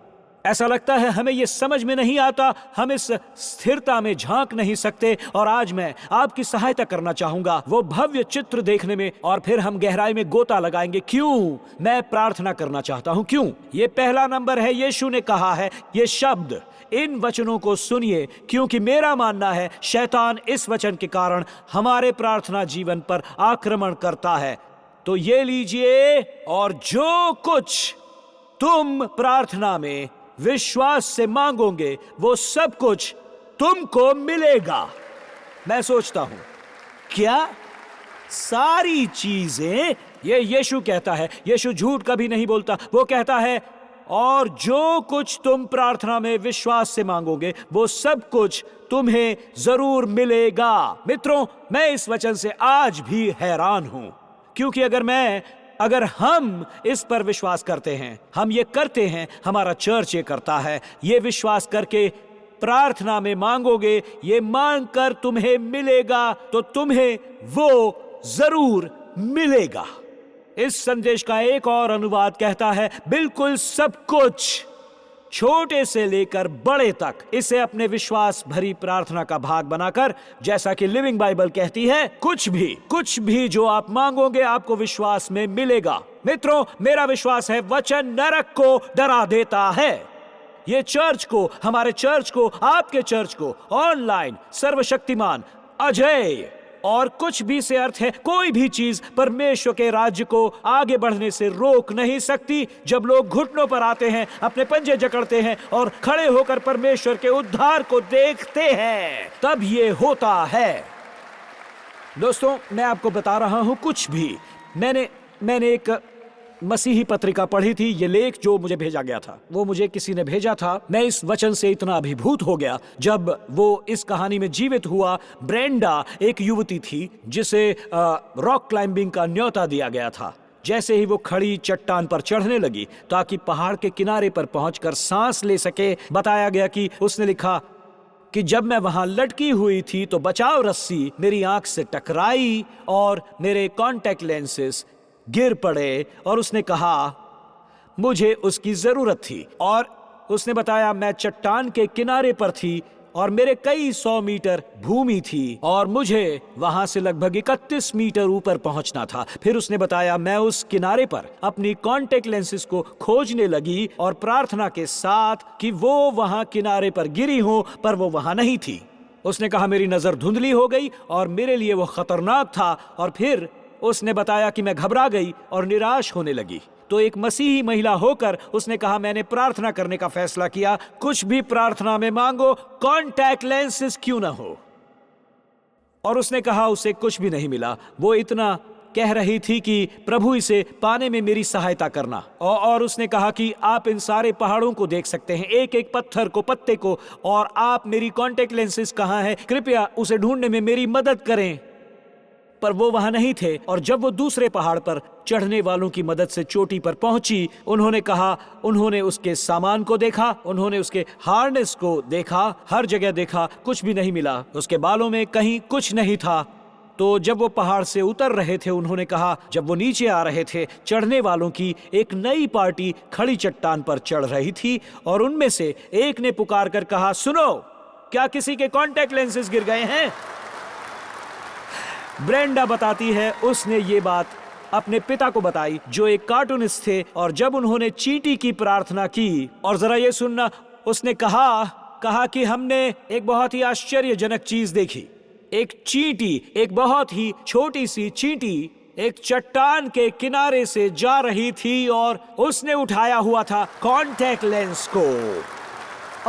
ऐसा लगता है हमें यह समझ में नहीं आता, हम इस स्थिरता में झांक नहीं सकते। और आज मैं आपकी सहायता करना चाहूंगा वो भव्य चित्र देखने में, और फिर हम गहराई में गोता लगाएंगे। क्यों मैं प्रार्थना करना चाहता हूं? क्यों? ये पहला नंबर है। यीशु ने कहा है ये शब्द, इन वचनों को सुनिए, क्योंकि मेरा मानना है शैतान इस वचन के कारण हमारे प्रार्थना जीवन पर आक्रमण करता है। तो ये लीजिए, और जो कुछ तुम प्रार्थना में विश्वास से मांगोगे वो सब कुछ तुमको मिलेगा। मैं सोचता हूं, क्या सारी चीजें? ये यीशु कहता है। यीशु झूठ कभी नहीं बोलता। वो कहता है, और जो कुछ तुम प्रार्थना में विश्वास से मांगोगे वो सब कुछ तुम्हें जरूर मिलेगा। मित्रों, मैं इस वचन से आज भी हैरान हूं, क्योंकि अगर हम इस पर विश्वास करते हैं, हम ये करते हैं, हमारा चर्च ये करता है, ये विश्वास करके प्रार्थना में मांगोगे, ये मांग कर तुम्हें मिलेगा, तो तुम्हें वो जरूर मिलेगा। इस संदेश का एक और अनुवाद कहता है, बिल्कुल सब कुछ छोटे से लेकर बड़े तक, इसे अपने विश्वास भरी प्रार्थना का भाग बनाकर, जैसा कि लिविंग बाइबल कहती है, कुछ भी जो आप मांगोगे आपको विश्वास में मिलेगा। मित्रों, मेरा विश्वास है वचन नरक को डरा देता है। ये चर्च को, हमारे चर्च को, आपके चर्च को ऑनलाइन सर्वशक्तिमान, अजय और कुछ भी से अर्थ है कोई भी चीज परमेश्वर के राज्य को आगे बढ़ने से रोक नहीं सकती। जब लोग घुटनों पर आते हैं, अपने पंजे जकड़ते हैं और खड़े होकर परमेश्वर के उद्धार को देखते हैं, तब ये होता है। दोस्तों, मैं आपको बता रहा हूं, कुछ भी मैंने एक मसीही पत्रिका पढ़ी थी। ये लेख जो मुझे भेजा गया था, वो मुझे किसी ने भेजा था। मैं इस वचन से इतना अभिभूत हो गया जब वो इस कहानी में जीवित हुआ। ब्रेंडा एक युवती थी जिसे रॉक क्लाइंबिंग का न्योता दिया गया था। जैसे ही वो खड़ी चट्टान पर चढ़ने लगी ताकि पहाड़ के किनारे पर पहुंचकर सांस ले सके, बताया गया कि उसने लिखा कि जब मैं वहां लटकी हुई थी तो बचाव रस्सी मेरी आंख से टकराई और मेरे कॉन्टैक्ट लेंसेज गिर पड़े, और उसने कहा मुझे उसकी जरूरत थी। और उसने बताया मैं चट्टान के किनारे पर थी और मेरे कई 100 मीटर भूमि थी और मुझे वहां से लगभग 31 मीटर ऊपर पहुंचना था। फिर उसने बताया मैं उस किनारे पर अपनी कॉन्टैक्ट लेंसेज को खोजने लगी और प्रार्थना के साथ कि वो वहां किनारे पर गिरी हो, पर वो वहां नहीं थी। उसने कहा मेरी नजर धुंधली हो गई और मेरे लिए वो खतरनाक था। और फिर उसने बताया कि मैं घबरा गई और निराश होने लगी। तो एक मसीही महिला होकर उसने कहा मैंने प्रार्थना करने का फैसला किया। कुछ भी प्रार्थना में मांगो, कॉन्टैक्ट लेंसेज क्यों ना हो। और उसने कहा उसे कुछ भी नहीं मिला। वो इतना कह रही थी कि प्रभु इसे पाने में मेरी सहायता करना। और उसने कहा कि आप इन सारे पहाड़ों को देख सकते हैं, एक एक पत्थर को, पत्ते को, और आप मेरी कॉन्टैक्ट लेंसेज कहाँ है, कृपया उसे ढूंढने में मेरी मदद करें। पर वो वहां नहीं थे। और जब वो दूसरे पहाड़ पर चढ़ने वालों की मदद से चोटी पर पहुंची, उन्होंने कहा उन्होंने उसके सामान को देखा, उन्होंने उसके हार्नेस को देखा, हर जगह देखा, कुछ भी नहीं मिला। उसके बालों में कहीं कुछ नहीं था। तो जब वो पहाड़ से उतर रहे थे, उन्होंने कहा जब वो नीचे आ रहे थे, चढ़ने वालों की एक नई पार्टी खड़ी चट्टान पर चढ़ रही थी और उनमें से एक ने पुकार कर कहा सुनो, क्या किसी के कॉन्टैक्ट लेंसेज गिर गए हैं? ब्रेंडा बताती है उसने ये बात अपने पिता को बताई जो एक कार्टूनिस्ट थे। और जब उन्होंने चींटी की प्रार्थना की, और जरा ये सुनना, उसने कहा कि हमने एक बहुत ही आश्चर्यजनक चीज देखी। एक चींटी, एक बहुत ही छोटी सी चींटी एक चट्टान के किनारे से जा रही थी और उसने उठाया हुआ था कॉन्टैक्ट लेंस को।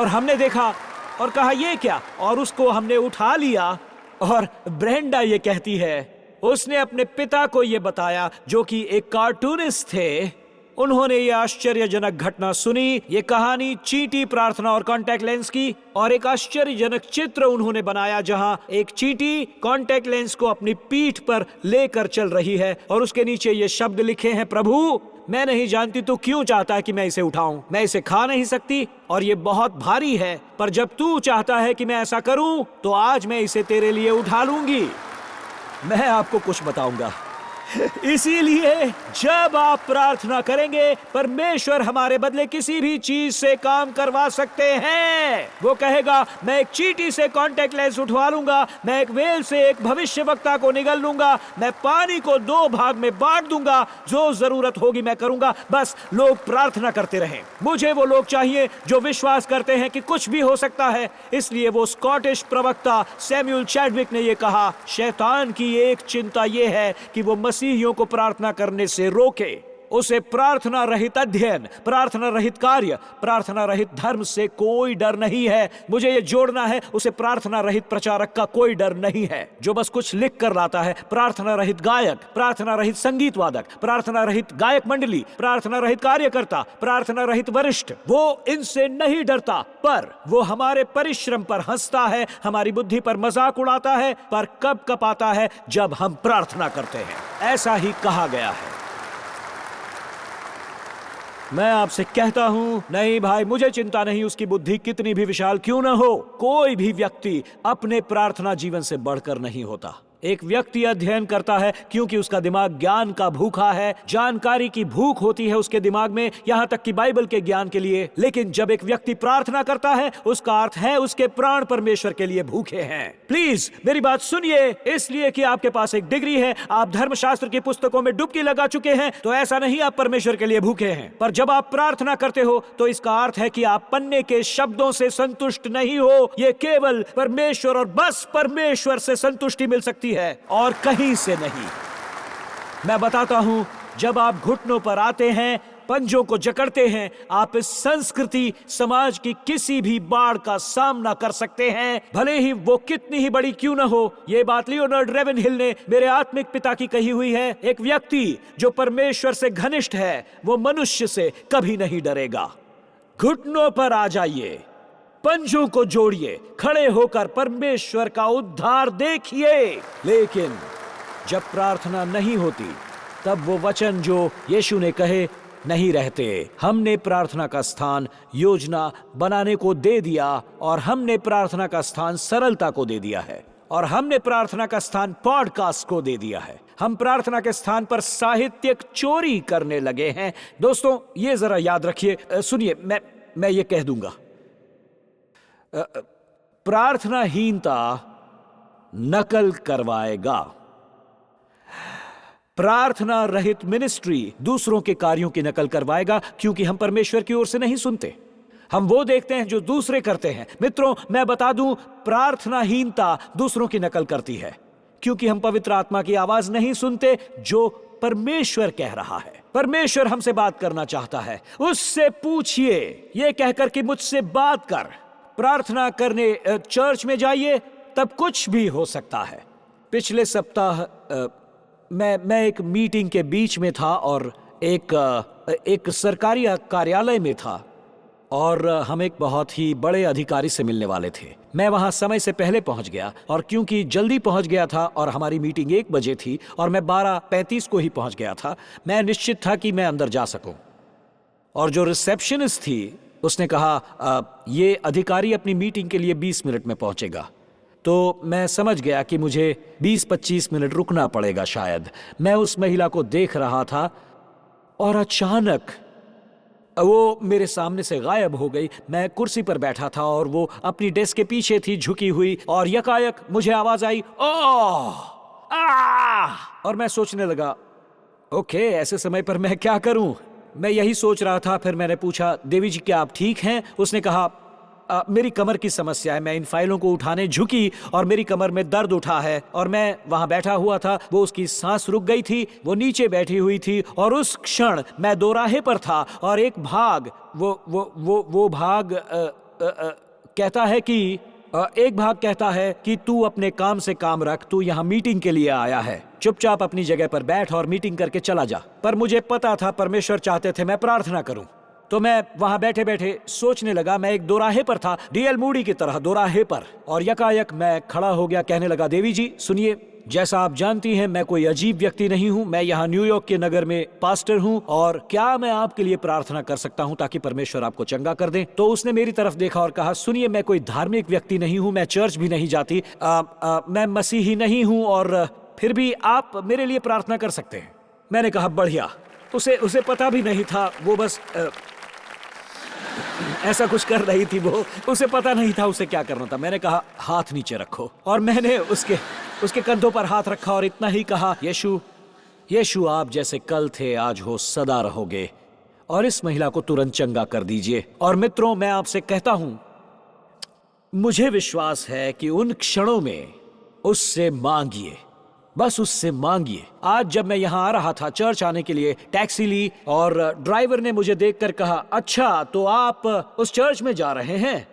और हमने देखा और कहा ये क्या, और उसको हमने उठा लिया। और ब्रेंडा ये कहती है उसने अपने पिता को ये बताया जो कि एक कार्टूनिस्ट थे। उन्होंने ये आश्चर्यजनक घटना सुनी, ये कहानी चींटी प्रार्थना और कॉन्टैक्ट लेंस की, और एक आश्चर्यजनक चित्र उन्होंने बनाया जहां एक चींटी कॉन्टैक्ट लेंस को अपनी पीठ पर लेकर चल रही है और उसके नीचे ये शब्द लिखे हैं, प्रभु मैं नहीं जानती तू क्यों चाहता है कि मैं इसे उठाऊं, मैं इसे खा नहीं सकती और ये बहुत भारी है, पर जब तू चाहता है कि मैं ऐसा करूं तो आज मैं इसे तेरे लिए उठा लूंगी। मैं आपको कुछ बताऊंगा। इसीलिए जब आप प्रार्थना करेंगे, परमेश्वर हमारे बदले किसी भी चीज से काम करवा सकते हैं। वो कहेगा मैं एक चींटी से कॉन्टैक्ट लेंस उठवा लूंगा, मैं एक व्हेल से एक भविष्यवक्ता को निगल लूंगा, मैं पानी को 2 भाग में बांट दूंगा, जो जरूरत होगी मैं करूंगा, बस लोग प्रार्थना करते रहें। मुझे वो लोग चाहिए जो विश्वास करते हैं कि कुछ भी हो सकता है। इसलिए वो स्कॉटिश प्रवक्ता सैमुअल चैडविक ने ये कहा, शैतान की एक चिंता ये है कि वो मसीहियों को प्रार्थना करने से रोके, उसे प्रार्थना रहित अध्ययन, प्रार्थना रहित कार्य, प्रार्थना रहित धर्म से कोई डर नहीं है। मुझे ये जोड़ना है, उसे प्रार्थना रहित प्रचारक का कोई डर नहीं है जो बस कुछ लिख कर लाता है, प्रार्थना रहित गायक, प्रार्थना रहित संगीत वादक, प्रार्थना रहित गायक मंडली, प्रार्थना रहित कार्यकर्ता, प्रार्थना रहित वरिष्ठ, वो इनसे नहीं डरता, पर वो हमारे परिश्रम पर हंसता है, हमारी बुद्धि पर मजाक उड़ाता है, पर कब कपाता है जब हम प्रार्थना करते हैं। ऐसा ही कहा गया है। मैं आपसे कहता हूं, नहीं भाई, मुझे चिंता नहीं उसकी बुद्धि कितनी भी विशाल क्यों न हो। कोई भी व्यक्ति अपने प्रार्थना जीवन से बढ़कर नहीं होता। एक व्यक्ति अध्ययन करता है क्योंकि उसका दिमाग ज्ञान का भूखा है, जानकारी की भूख होती है उसके दिमाग में, यहां तक कि बाइबल के ज्ञान के लिए। लेकिन जब एक व्यक्ति प्रार्थना करता है, उसका अर्थ है उसके प्राण परमेश्वर के लिए भूखे हैं। प्लीज मेरी बात सुनिए, इसलिए कि आपके पास एक डिग्री है, आप धर्मशास्त्र की पुस्तकों में डुबकी लगा चुके हैं, तो ऐसा नहीं आप परमेश्वर के लिए भूखे हैं। पर जब आप प्रार्थना करते हो तो इसका अर्थ है कि आप पन्ने के शब्दों से संतुष्ट नहीं हो। ये केवल परमेश्वर और बस परमेश्वर से संतुष्टि मिल सकती है और कहीं से नहीं। मैं बताता हूं, जब आप घुटनों पर आते हैं, पंजों को जकड़ते हैं, आप इस संस्कृति समाज की किसी भी बाढ़ का सामना कर सकते हैं, भले ही वो कितनी ही बड़ी क्यों न हो। ये बात लियोनार्ड रेवेनहिल ने मेरे आत्मिक पिता की कही हुई है। एक व्यक्ति जो परमेश्वर से घनिष्ठ है, वो मनुष्य से कभी नहीं डरेगा। घुटनों पर आ जाइए, पंजों को जोड़िए, खड़े होकर परमेश्वर का उद्धार देखिए। लेकिन जब प्रार्थना नहीं होती, तब वो वचन जो यीशु ने कहे नहीं रहते। हमने प्रार्थना का स्थान योजना बनाने को दे दिया, और हमने प्रार्थना का स्थान सरलता को दे दिया है, और हमने प्रार्थना का स्थान पॉडकास्ट को दे दिया है। हम प्रार्थना के स्थान पर साहित्यिक चोरी करने लगे हैं। दोस्तों, ये जरा याद रखिए, सुनिए, मैं ये कह दूंगा, प्रार्थनाहीनता नकल करवाएगा। प्रार्थना रहित मिनिस्ट्री दूसरों के कार्यों की नकल करवाएगा, क्योंकि हम परमेश्वर की ओर से नहीं सुनते, हम वो देखते हैं जो दूसरे करते हैं। मित्रों, मैं बता दूं, प्रार्थनाहीनता दूसरों की नकल करती है, क्योंकि हम पवित्र आत्मा की आवाज नहीं सुनते जो परमेश्वर कह रहा है। परमेश्वर हमसे बात करना चाहता है, उससे पूछिए, ये कहकर कि मुझसे बात कर। प्रार्थना करने चर्च में जाइए, तब कुछ भी हो सकता है। पिछले सप्ताह मैं एक मीटिंग के बीच में था और एक सरकारी कार्यालय में था, और हम एक बहुत ही बड़े अधिकारी से मिलने वाले थे। मैं वहां समय से पहले पहुंच गया, और क्योंकि जल्दी पहुंच गया था और हमारी मीटिंग 1 बजे थी और मैं 12:35 को ही पहुंच गया था, मैं निश्चित था कि मैं अंदर जा सकूं। और जो रिसेप्शनिस्ट थी, उसने कहा ये अधिकारी अपनी मीटिंग के लिए 20 मिनट में पहुंचेगा। तो मैं समझ गया कि मुझे 20-25 मिनट रुकना पड़ेगा शायद। मैं उस महिला को देख रहा था और अचानक वो मेरे सामने से गायब हो गई। मैं कुर्सी पर बैठा था और वो अपनी डेस्क के पीछे थी, झुकी हुई, और यकायक मुझे आवाज आई, ओह आ! और मैं सोचने लगा, ओके, ऐसे समय पर मैं क्या करूं? मैं यही सोच रहा था। फिर मैंने पूछा, देवी जी क्या आप ठीक हैं? उसने कहा, मेरी कमर की समस्या है। मैं इन फाइलों को उठाने झुकी और मेरी कमर में दर्द उठा है, और मैं वहां बैठा हुआ था। वो उसकी सांस रुक गई थी, वो नीचे बैठी हुई थी, और उस क्षण मैं दोराहे पर था, और एक भाग वो भाग कहता है कि एक भाग कहता है कि तू अपने काम से काम रख, तू यहाँ मीटिंग के लिए आया है, चुपचाप अपनी जगह पर बैठ और मीटिंग करके चला जा। पर मुझे पता था परमेश्वर चाहते थे मैं प्रार्थना करूं, तो मैं वहां बैठे बैठे सोचने लगा। मैं एक दोराहे पर था, डीएल मूडी की तरह दोराहे पर, और यकायक मैं खड़ा हो गया, कहने लगा, देवी जी सुनिए, जैसा आप जानती हैं मैं कोई अजीब व्यक्ति नहीं हूं। मैं यहाँ न्यूयॉर्क के नगर में पास्टर हूं, और क्या मैं आपके लिए प्रार्थना कर सकता हूं ताकि परमेश्वर आपको चंगा कर दे? तो उसने मेरी तरफ देखा और कहा, सुनिए, मैं कोई धार्मिक व्यक्ति नहीं हूं, मैं चर्च भी नहीं जाती, मैं मसीही नहीं हूं, और फिर भी आप मेरे लिए प्रार्थना कर सकते हैं। मैंने कहा, बढ़िया। उसे पता भी नहीं था, वो बस ऐसा कुछ कर रही थी। वो उसे पता नहीं था उसे क्या करना था। मैंने कहा, हाथ नीचे रखो, और मैंने उसके कंधों पर हाथ रखा और इतना ही कहा, यीशु आप जैसे कल थे आज हो सदा रहोगे, और इस महिला को तुरंत चंगा कर दीजिए। और मित्रों, मैं आपसे कहता हूं, मुझे विश्वास है कि उन क्षणों में उससे मांगिए, बस उससे मांगिए। आज जब मैं यहाँ आ रहा था चर्च आने के लिए, टैक्सी ली और ड्राइवर ने मुझे देखकर कहा, अच्छा तो आप उस चर्च में जा रहे हैं?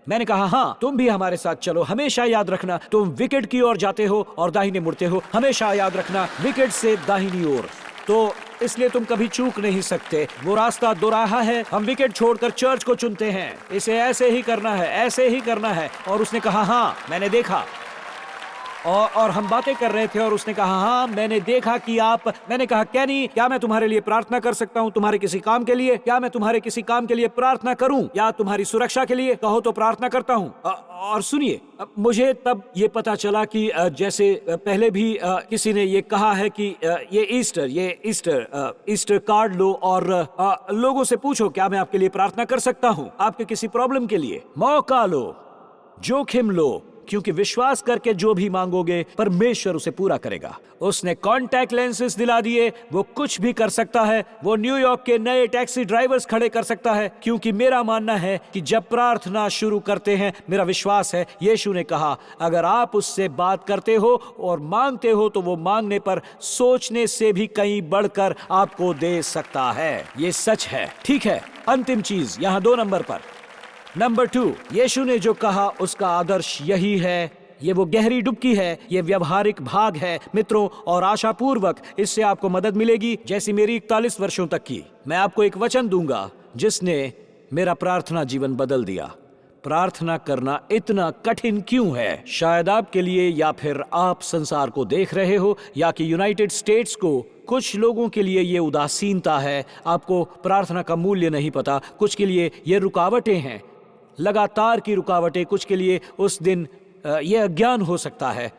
मैंने कहा, हाँ, तुम भी हमारे साथ चलो। हमेशा याद रखना, तुम विकेट की ओर जाते हो और दाहिने मुड़ते हो। हमेशा याद रखना, विकेट से दाहिनी ओर, तो इसलिए तुम कभी चूक नहीं सकते। वो रास्ता दोराहा है, हम विकेट छोड़कर चर्च को चुनते हैं। इसे ऐसे ही करना है, ऐसे ही करना है। और उसने कहा, हाँ, मैंने देखा। और हम बातें कर रहे थे और उसने कहा हाँ मैंने देखा कि आप। मैंने कहा कैनी, क्या मैं तुम्हारे लिए प्रार्थना कर सकता हूँ? तुम्हारे किसी काम के लिए? क्या मैं तुम्हारे किसी काम के लिए प्रार्थना करूँ या तुम्हारी सुरक्षा के लिए? कहो तो प्रार्थना करता हूँ। और सुनिए, मुझे तब ये पता चला कि जैसे पहले भी किसी ने ये कहा है कि ये ईस्टर कार्ड लो और लोगों से पूछो क्या मैं आपके लिए प्रार्थना कर सकता हूँ, आपके किसी प्रॉब्लम के लिए। मौका लो, जोखिम लो, क्योंकि विश्वास करके जो भी मांगोगे परमेश्वर उसे पूरा करेगा। उसने कॉन्टैक्ट लेंसेज दिला दिए, वो कुछ भी कर सकता है। वो न्यूयॉर्क के नए टैक्सी ड्राइवर्स खड़े कर सकता है, क्योंकि मेरा मानना है कि जब प्रार्थना शुरू करते हैं, मेरा विश्वास है यीशु ने कहा अगर आप उससे बात करते हो और मांगते हो तो वो मांगने पर सोचने से भी कहीं बढ़कर आपको दे सकता है। ये सच है। ठीक है, अंतिम चीज यहाँ 2 नंबर पर। नंबर 2, यीशु ने जो कहा उसका आदर्श यही है। ये वो गहरी डुबकी है, ये व्यवहारिक भाग है मित्रों, और आशापूर्वक इससे आपको मदद मिलेगी जैसी मेरी 41 वर्षों तक की। मैं आपको एक वचन दूंगा जिसने मेरा प्रार्थना जीवन बदल दिया। प्रार्थना करना इतना कठिन क्यों है? शायद आपके लिए, या फिर आप संसार को देख रहे हो, या कि यूनाइटेड स्टेट्स को कुछ लोगों के लिए ये उदासीनता है। आपको प्रार्थना का मूल्य नहीं पता। कुछ के लिए ये रुकावटें हैं, लगातार की रुकावटें। कुछ के लिए उस दिन यह अज्ञान हो सकता है।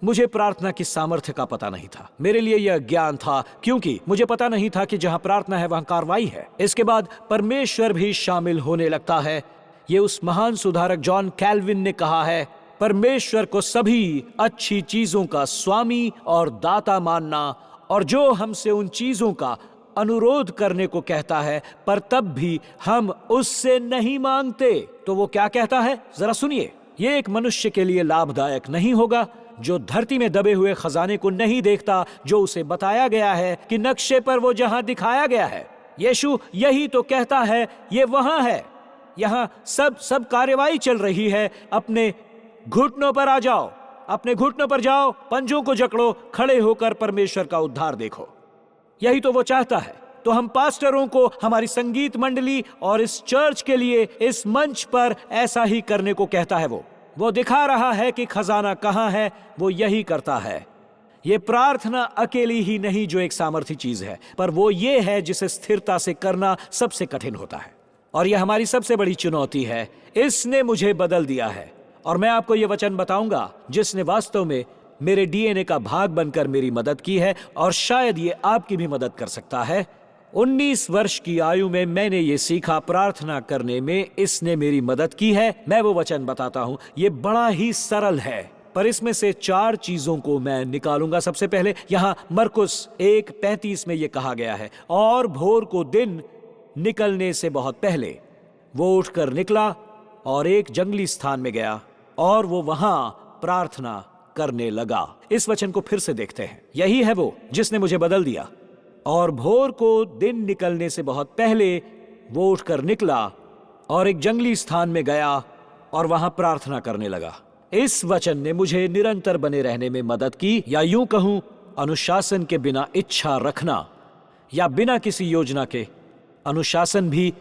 मुझे प्रार्थना की सामर्थ्य का पता नहीं था। मेरे लिए यह अज्ञान था, क्योंकि मुझे पता नहीं था कि जहां प्रार्थना है वहां कार्रवाई है। इसके बाद परमेश्वर भी शामिल होने लगता है। ये उस महान सुधारक जॉन कैल्विन ने कहा है, परमेश्वर को सभी अच्छी चीजों का स्वामी और दाता मानना, और जो हमसे उन चीजों का अनुरोध करने को कहता है पर तब भी हम उससे नहीं मांगते, तो वो क्या कहता है जरा सुनिए। ये एक मनुष्य के लिए लाभदायक नहीं होगा जो धरती में दबे हुए खजाने को नहीं देखता, जो उसे बताया गया है कि नक्शे पर वो जहां दिखाया गया है। यीशु यही तो कहता है, ये वहां है, यहाँ सब कार्यवाही चल रही है। अपने घुटनों पर आ जाओ, अपने घुटनों पर जाओ, पंजों को जकड़ो, खड़े होकर परमेश्वर का उद्धार देखो। यही तो वो चाहता है। तो हम पास्टरों को, हमारी संगीत मंडली और इस चर्च के लिए इस मंच पर ऐसा ही करने को कहता है। वो दिखा रहा है कि खजाना कहाँ है। वो यही करता है। ये प्रार्थना अकेली ही नहीं जो एक सामर्थी चीज है, पर वो ये है जिसे स्थिरता से करना सबसे कठिन होता है। और यह हमारी सबसे बड़ी चुनौती है। इसने मुझे बदल दिया है, और मैं आपको ये वचन बताऊंगा जिसने वास्तव में मेरे डीएनए का भाग बनकर मेरी मदद की है, और शायद ये आपकी भी मदद कर सकता है। 19 वर्ष की आयु में मैंने ये सीखा, प्रार्थना करने में इसने मेरी मदद की है। मैं वो वचन बताता हूं, ये बड़ा ही सरल है, पर इसमें से 4 चीजों को मैं निकालूंगा। सबसे पहले यहाँ मरकुस 1:35 में ये कहा गया है, और भोर को दिन निकलने से बहुत पहले वो उठकर निकला और एक जंगली स्थान में गया, और वो वहां प्रार्थना करने लगा। इस वचन को फिर से देखते हैं। यही है वो जिसने मुझे बदल दिया। और भोर को दिन निकलने से बहुत पहले वो उठकर निकला और एक जंगली स्थान में गया और वहां प्रार्थना करने लगा। इस वचन ने मुझे निरंतर बने रहने में मदद की, या यूं कहूं अनुशासन के बिना इच्छा रखना, या बिना किसी योजना के अनुशासन भी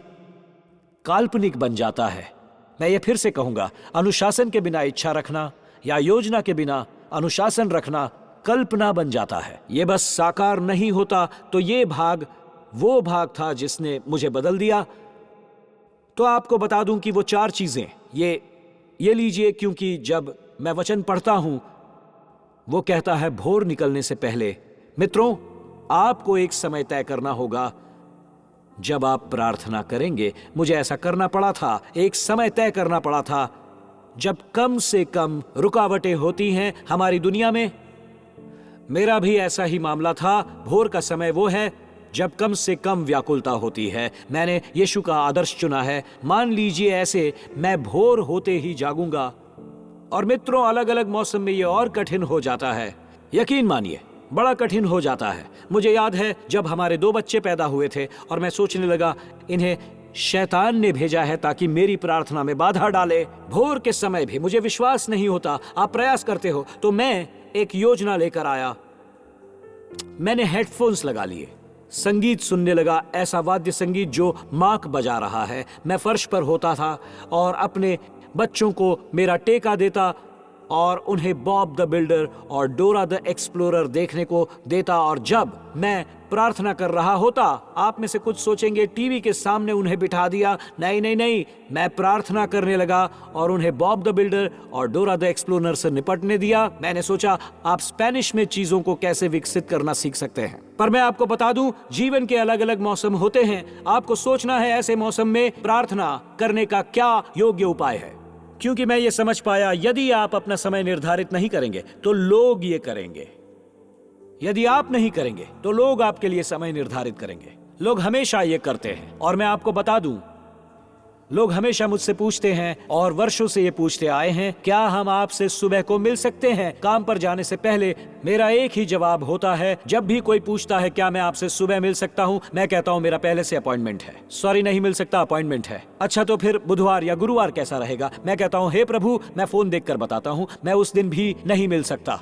काल्पनिक बन जाता है। मैं ये फिर से कहूंगा, अनुशासन के बिना इच्छा रखना या योजना के बिना अनुशासन रखना कल्पना बन जाता है। ये बस साकार नहीं होता। तो ये भाग वो भाग था जिसने मुझे बदल दिया। तो आपको बता दूं कि वो 4 चीजें ये लीजिए, क्योंकि जब मैं वचन पढ़ता हूं वो कहता है भोर निकलने से पहले। मित्रों, आपको एक समय तय करना होगा जब आप प्रार्थना करेंगे। मुझे ऐसा करना पड़ा था, एक समय तय करना पड़ा था जब कम से कम रुकावटें होती हैं हमारी दुनिया में। मेरा भी ऐसा ही मामला था। भोर का समय वो है जब कम से कम व्याकुलता होती है। मैंने यीशु का आदर्श चुना है। मान लीजिए ऐसे मैं भोर होते ही जागूंगा। और मित्रों, अलग अलग मौसम में ये और कठिन हो जाता है। यकीन मानिए, बड़ा कठिन हो जाता है। मुझे याद है जब हमारे 2 बच्चे पैदा हुए थे और मैं सोचने लगा इन्हें शैतान ने भेजा है ताकि मेरी प्रार्थना में बाधा डाले। भोर के समय भी मुझे विश्वास नहीं होता, आप प्रयास करते हो। तो मैं एक योजना लेकर आया। मैंने हेडफोन्स लगा लिए, संगीत सुनने लगा, ऐसा वाद्य संगीत जो मार्क बजा रहा है। मैं फर्श पर होता था और अपने बच्चों को मेरा टेका देता और उन्हें बॉब द बिल्डर और डोरा द एक्सप्लोरर देखने को देता, और जब मैं प्रार्थना कर रहा होता, आप में से कुछ सोचेंगे टीवी के सामने उन्हें बिठा दिया। नहीं नहीं नहीं, मैं प्रार्थना करने लगा और उन्हें बॉब द बिल्डर और डोरा द एक्सप्लोरर से निपटने दिया। मैंने सोचा आप स्पेनिश में चीजों को कैसे विकसित करना सीख सकते हैं। पर मैं आपको बता दूं, जीवन के अलग अलग मौसम होते हैं। आपको सोचना है ऐसे मौसम में प्रार्थना करने का क्या योग्य उपाय है, क्योंकि मैं ये समझ पाया, यदि आप अपना समय निर्धारित नहीं करेंगे तो लोग ये करेंगे। यदि आप नहीं करेंगे तो लोग आपके लिए समय निर्धारित करेंगे। लोग हमेशा ये करते हैं, और मैं आपको बता दूं, लोग हमेशा मुझसे पूछते हैं और वर्षों से ये पूछते आए हैं, क्या हम आपसे सुबह को मिल सकते हैं काम पर जाने से पहले। मेरा एक ही जवाब होता है, जब भी कोई पूछता है क्या मैं आपसे सुबह मिल सकता हूं, मैं कहता हूं मेरा पहले से अपॉइंटमेंट है। सॉरी, नहीं मिल सकता, अपॉइंटमेंट है। अच्छा, तो फिर बुधवार या गुरुवार कैसा रहेगा? मैं कहता हूं हे प्रभु, मैं फोन देखकर बताता हूं, मैं उस दिन भी नहीं मिल सकता।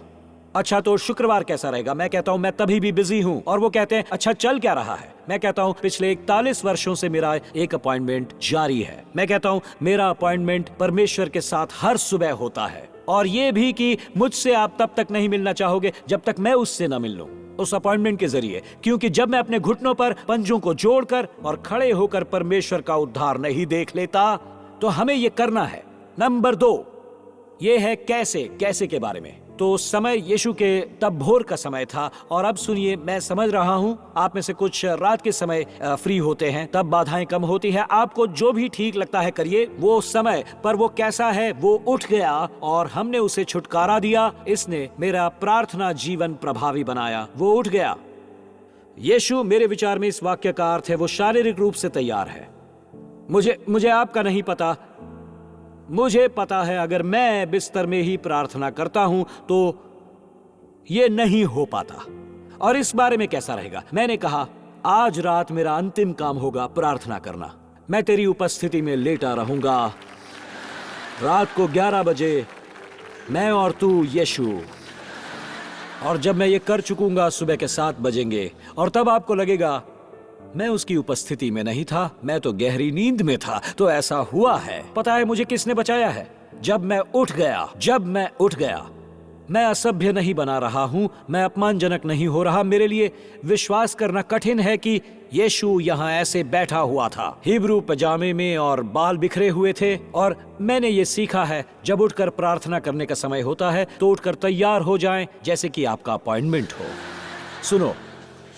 अच्छा, तो शुक्रवार कैसा रहेगा? मैं कहता हूं मैं तभी भी बिजी हूं। और वो कहते हैं अच्छा चल क्या रहा है? मैं कहता हूं पिछले 41 वर्षों से मेरा एक अपॉइंटमेंट जारी है। मैं कहता हूं मेरा अपॉइंटमेंट परमेश्वर के साथ हर सुबह होता है, और ये भी कि मुझसे आप तब तक नहीं मिलना चाहोगे जब तक मैं उससे न मिल लूं, उस अपॉइंटमेंट के जरिए। क्योंकि जब मैं अपने घुटनों पर पंजों को जोड़कर और खड़े होकर परमेश्वर का उद्धार नहीं देख लेता, तो हमें ये करना है। नंबर 2, ये है कैसे के बारे में। तो समय यीशु के तब भोर का समय था, और अब सुनिए, मैं समझ रहा हूं आप में से कुछ रात के समय फ्री होते हैं, तब बाधाएं कम होती है। आपको जो भी ठीक लगता है करिए वो समय। पर वो कैसा है? वो उठ गया और हमने उसे छुटकारा दिया। इसने मेरा प्रार्थना जीवन प्रभावी बनाया। वो उठ गया। यीशु, मेरे विचार में इस वाक्य का अर्थ है वो शारीरिक रूप से तैयार है। मुझे आपका नहीं पता। मुझे पता है अगर मैं बिस्तर में ही प्रार्थना करता हूं तो यह नहीं हो पाता। और इस बारे में कैसा रहेगा? मैंने कहा आज रात मेरा अंतिम काम होगा प्रार्थना करना। मैं तेरी उपस्थिति में लेटा रहूंगा रात को 11 बजे, मैं और तू यीशु। और जब मैं ये कर चुकूंगा सुबह के 7 बजेंगे, और तब आपको लगेगा मैं उसकी उपस्थिति में नहीं था, मैं तो गहरी नींद में था। तो ऐसा हुआ है। पता है मुझे किसने बचाया है? जब मैं उठ गया। मैं असभ्य नहीं बना रहा हूं, मैं अपमानजनक नहीं हो रहा। मेरे लिए विश्वास करना कठिन है कि यीशु यहाँ ऐसे बैठा हुआ था, हिब्रू पजामे में, और बाल बिखरे हुए थे। और मैंने ये सीखा है, जब उठकर प्रार्थना करने का समय होता है तो उठकर तैयार हो जाएं, जैसे कि आपका अपॉइंटमेंट हो। सुनो,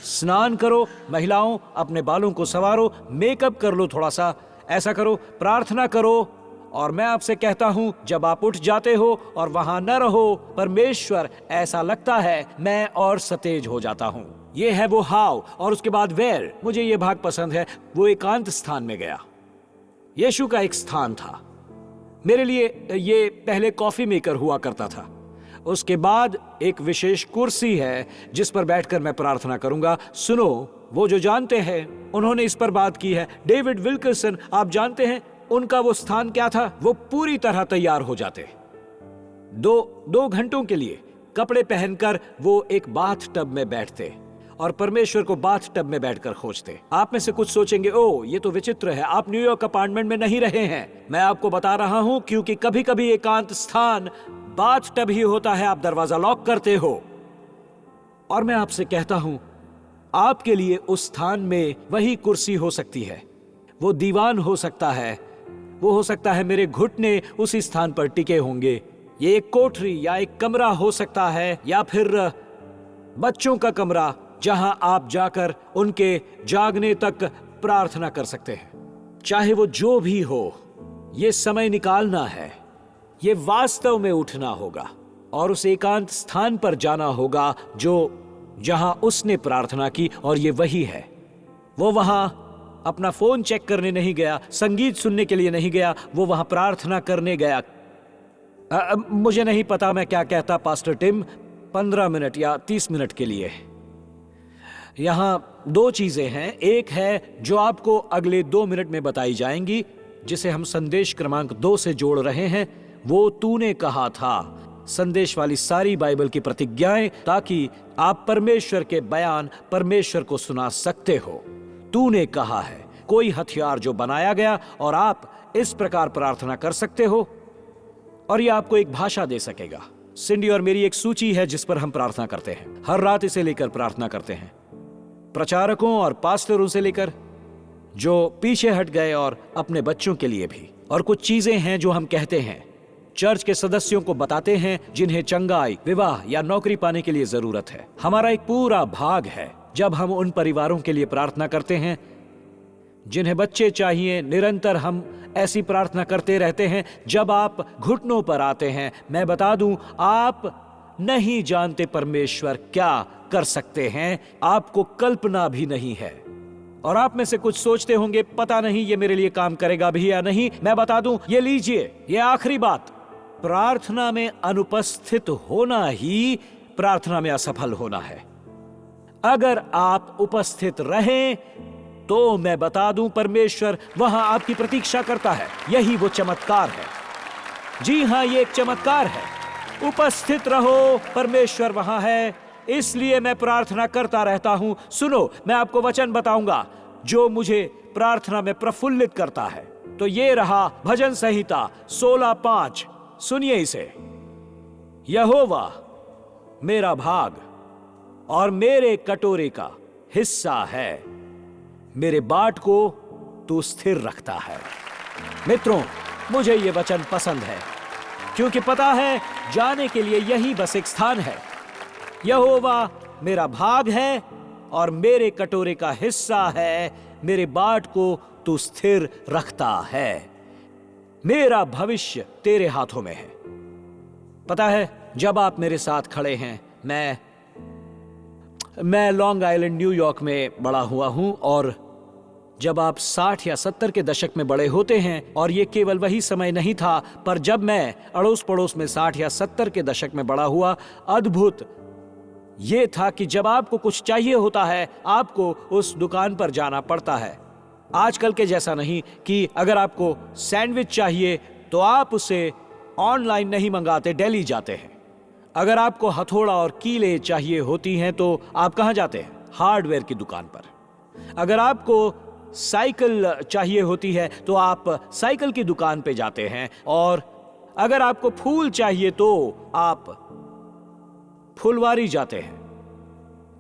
स्नान करो, महिलाओं अपने बालों को संवारो, मेकअप कर लो थोड़ा सा, ऐसा करो, प्रार्थना करो। और मैं आपसे कहता हूं, जब आप उठ जाते हो और वहां न रहो परमेश्वर, ऐसा लगता है मैं और सतेज हो जाता हूं। ये है वो हाउ। और उसके बाद वेयर। मुझे ये भाग पसंद है। वो एकांत स्थान में गया। यीशु का एक स्थान था। मेरे लिए ये पहले कॉफी मेकर हुआ करता था। उसके बाद एक विशेष कुर्सी है जिस पर बैठकर मैं प्रार्थना करूंगा। सुनो, वो जो जानते हैं उन्होंने इस पर बात की है। डेविड विल्किंसन, आप जानते हैं उनका वो स्थान क्या था? वो पूरी तरह तैयार हो जाते, दो घंटों के लिए कपड़े पहनकर वो एक बाथ टब में बैठते और परमेश्वर को बाथ टब में बैठकर खोजते। आप में से कुछ सोचेंगे, ओ ये तो विचित्र है, आप न्यूयॉर्क अपार्टमेंट में नहीं रहे हैं। मैं आपको बता रहा हूं, क्योंकि कभी कभी एकांत स्थान बाथ टब ही होता है। आप दरवाजा लॉक करते हो, और मैं आपसे कहता हूं आपके लिए उस स्थान में वही कुर्सी हो सकती है, वो दीवान हो सकता है, वो हो सकता है मेरे घुटने उसी स्थान पर टिके होंगे। ये एक कोठरी या एक कमरा हो सकता है, या फिर बच्चों का कमरा, जहां आप जाकर उनके जागने तक प्रार्थना कर सकते हैं। चाहे वो जो भी हो, ये समय निकालना है, ये वास्तव में उठना होगा और उस एकांत स्थान पर जाना होगा जहां उसने प्रार्थना की, और ये वही है। वो वहां अपना फोन चेक करने नहीं गया, संगीत सुनने के लिए नहीं गया, वो वहां प्रार्थना करने गया। मुझे नहीं पता मैं क्या कहता पास्टर टिम, 15 मिनट या 30 मिनट के लिए। यहां 2 चीजें हैं। एक है जो आपको अगले 2 मिनट में बताई जाएंगी, जिसे हम संदेश क्रमांक 2 से जोड़ रहे हैं। वो तूने कहा था, संदेश वाली सारी बाइबल की प्रतिज्ञाएं, ताकि आप परमेश्वर के बयान परमेश्वर को सुना सकते हो। तूने कहा है, कोई हथियार जो बनाया गया, और आप इस प्रकार प्रार्थना कर सकते हो। और ये आपको एक भाषा दे सकेगा। सिंडी और मेरी एक सूची है जिस पर हम प्रार्थना करते हैं। हर रात इसे लेकर प्रार्थना करते हैं, प्रचारकों और पास्टरों से लेकर जो पीछे हट गए और अपने बच्चों के लिए भी। और कुछ चीजें हैं जो हम कहते हैं, चर्च के सदस्यों को बताते हैं जिन्हें चंगाई, विवाह या नौकरी पाने के लिए जरूरत है। हमारा एक पूरा भाग है जब हम उन परिवारों के लिए प्रार्थना करते हैं जिन्हें बच्चे चाहिए। निरंतर हम ऐसी प्रार्थना करते रहते हैं। जब आप घुटनों पर आते हैं, मैं बता दूं, आप नहीं जानते परमेश्वर क्या कर सकते हैं, आपको कल्पना भी नहीं है। और आप में से कुछ सोचते होंगे, पता नहीं ये मेरे लिए काम करेगा भी या नहीं। मैं बता दूं, ये लीजिए, ये आखिरी बात, प्रार्थना में अनुपस्थित होना ही प्रार्थना में असफल होना है। अगर आप उपस्थित रहें तो मैं बता दूं, परमेश्वर वहां आपकी प्रतीक्षा करता है। यही वो चमत्कार है। जी हां, ये एक चमत्कार है। उपस्थित रहो, परमेश्वर वहां है। इसलिए मैं प्रार्थना करता रहता हूं। सुनो, मैं आपको वचन बताऊंगा जो मुझे प्रार्थना में प्रफुल्लित करता है। तो ये रहा भजन संहिता 16:5। सुनिए इसे। यहोवा मेरा भाग और मेरे कटोरे का हिस्सा है, मेरे बाट को तू स्थिर रखता है। मित्रों, मुझे ये वचन पसंद है क्योंकि पता है, जाने के लिए यही बस एक स्थान है। यहोवा मेरा भाग है और मेरे कटोरे का हिस्सा है, मेरे बाट को तू स्थिर रखता है। मेरा भविष्य तेरे हाथों में है। पता है, जब आप मेरे साथ खड़े हैं, मैं लॉन्ग आइलैंड न्यूयॉर्क में बड़ा हुआ हूं, और जब आप 60 या 70 के दशक में बड़े होते हैं, और ये केवल वही समय नहीं था, पर जब मैं अड़ोस पड़ोस में 60 या 70 के दशक में बड़ा हुआ, अद्भुत ये था कि जब आपको कुछ चाहिए होता है, आपको उस दुकान पर जाना पड़ता है। आजकल के जैसा नहीं कि अगर आपको सैंडविच चाहिए तो आप उसे ऑनलाइन नहीं मंगाते, दिल्ली जाते हैं। अगर आपको हथौड़ा और कीले चाहिए होती हैं तो आप कहां जाते हैं? हार्डवेयर की दुकान पर। अगर आपको साइकिल चाहिए होती है तो आप साइकिल की दुकान पे जाते हैं। और अगर आपको फूल चाहिए तो आप फुलवारी जाते हैं।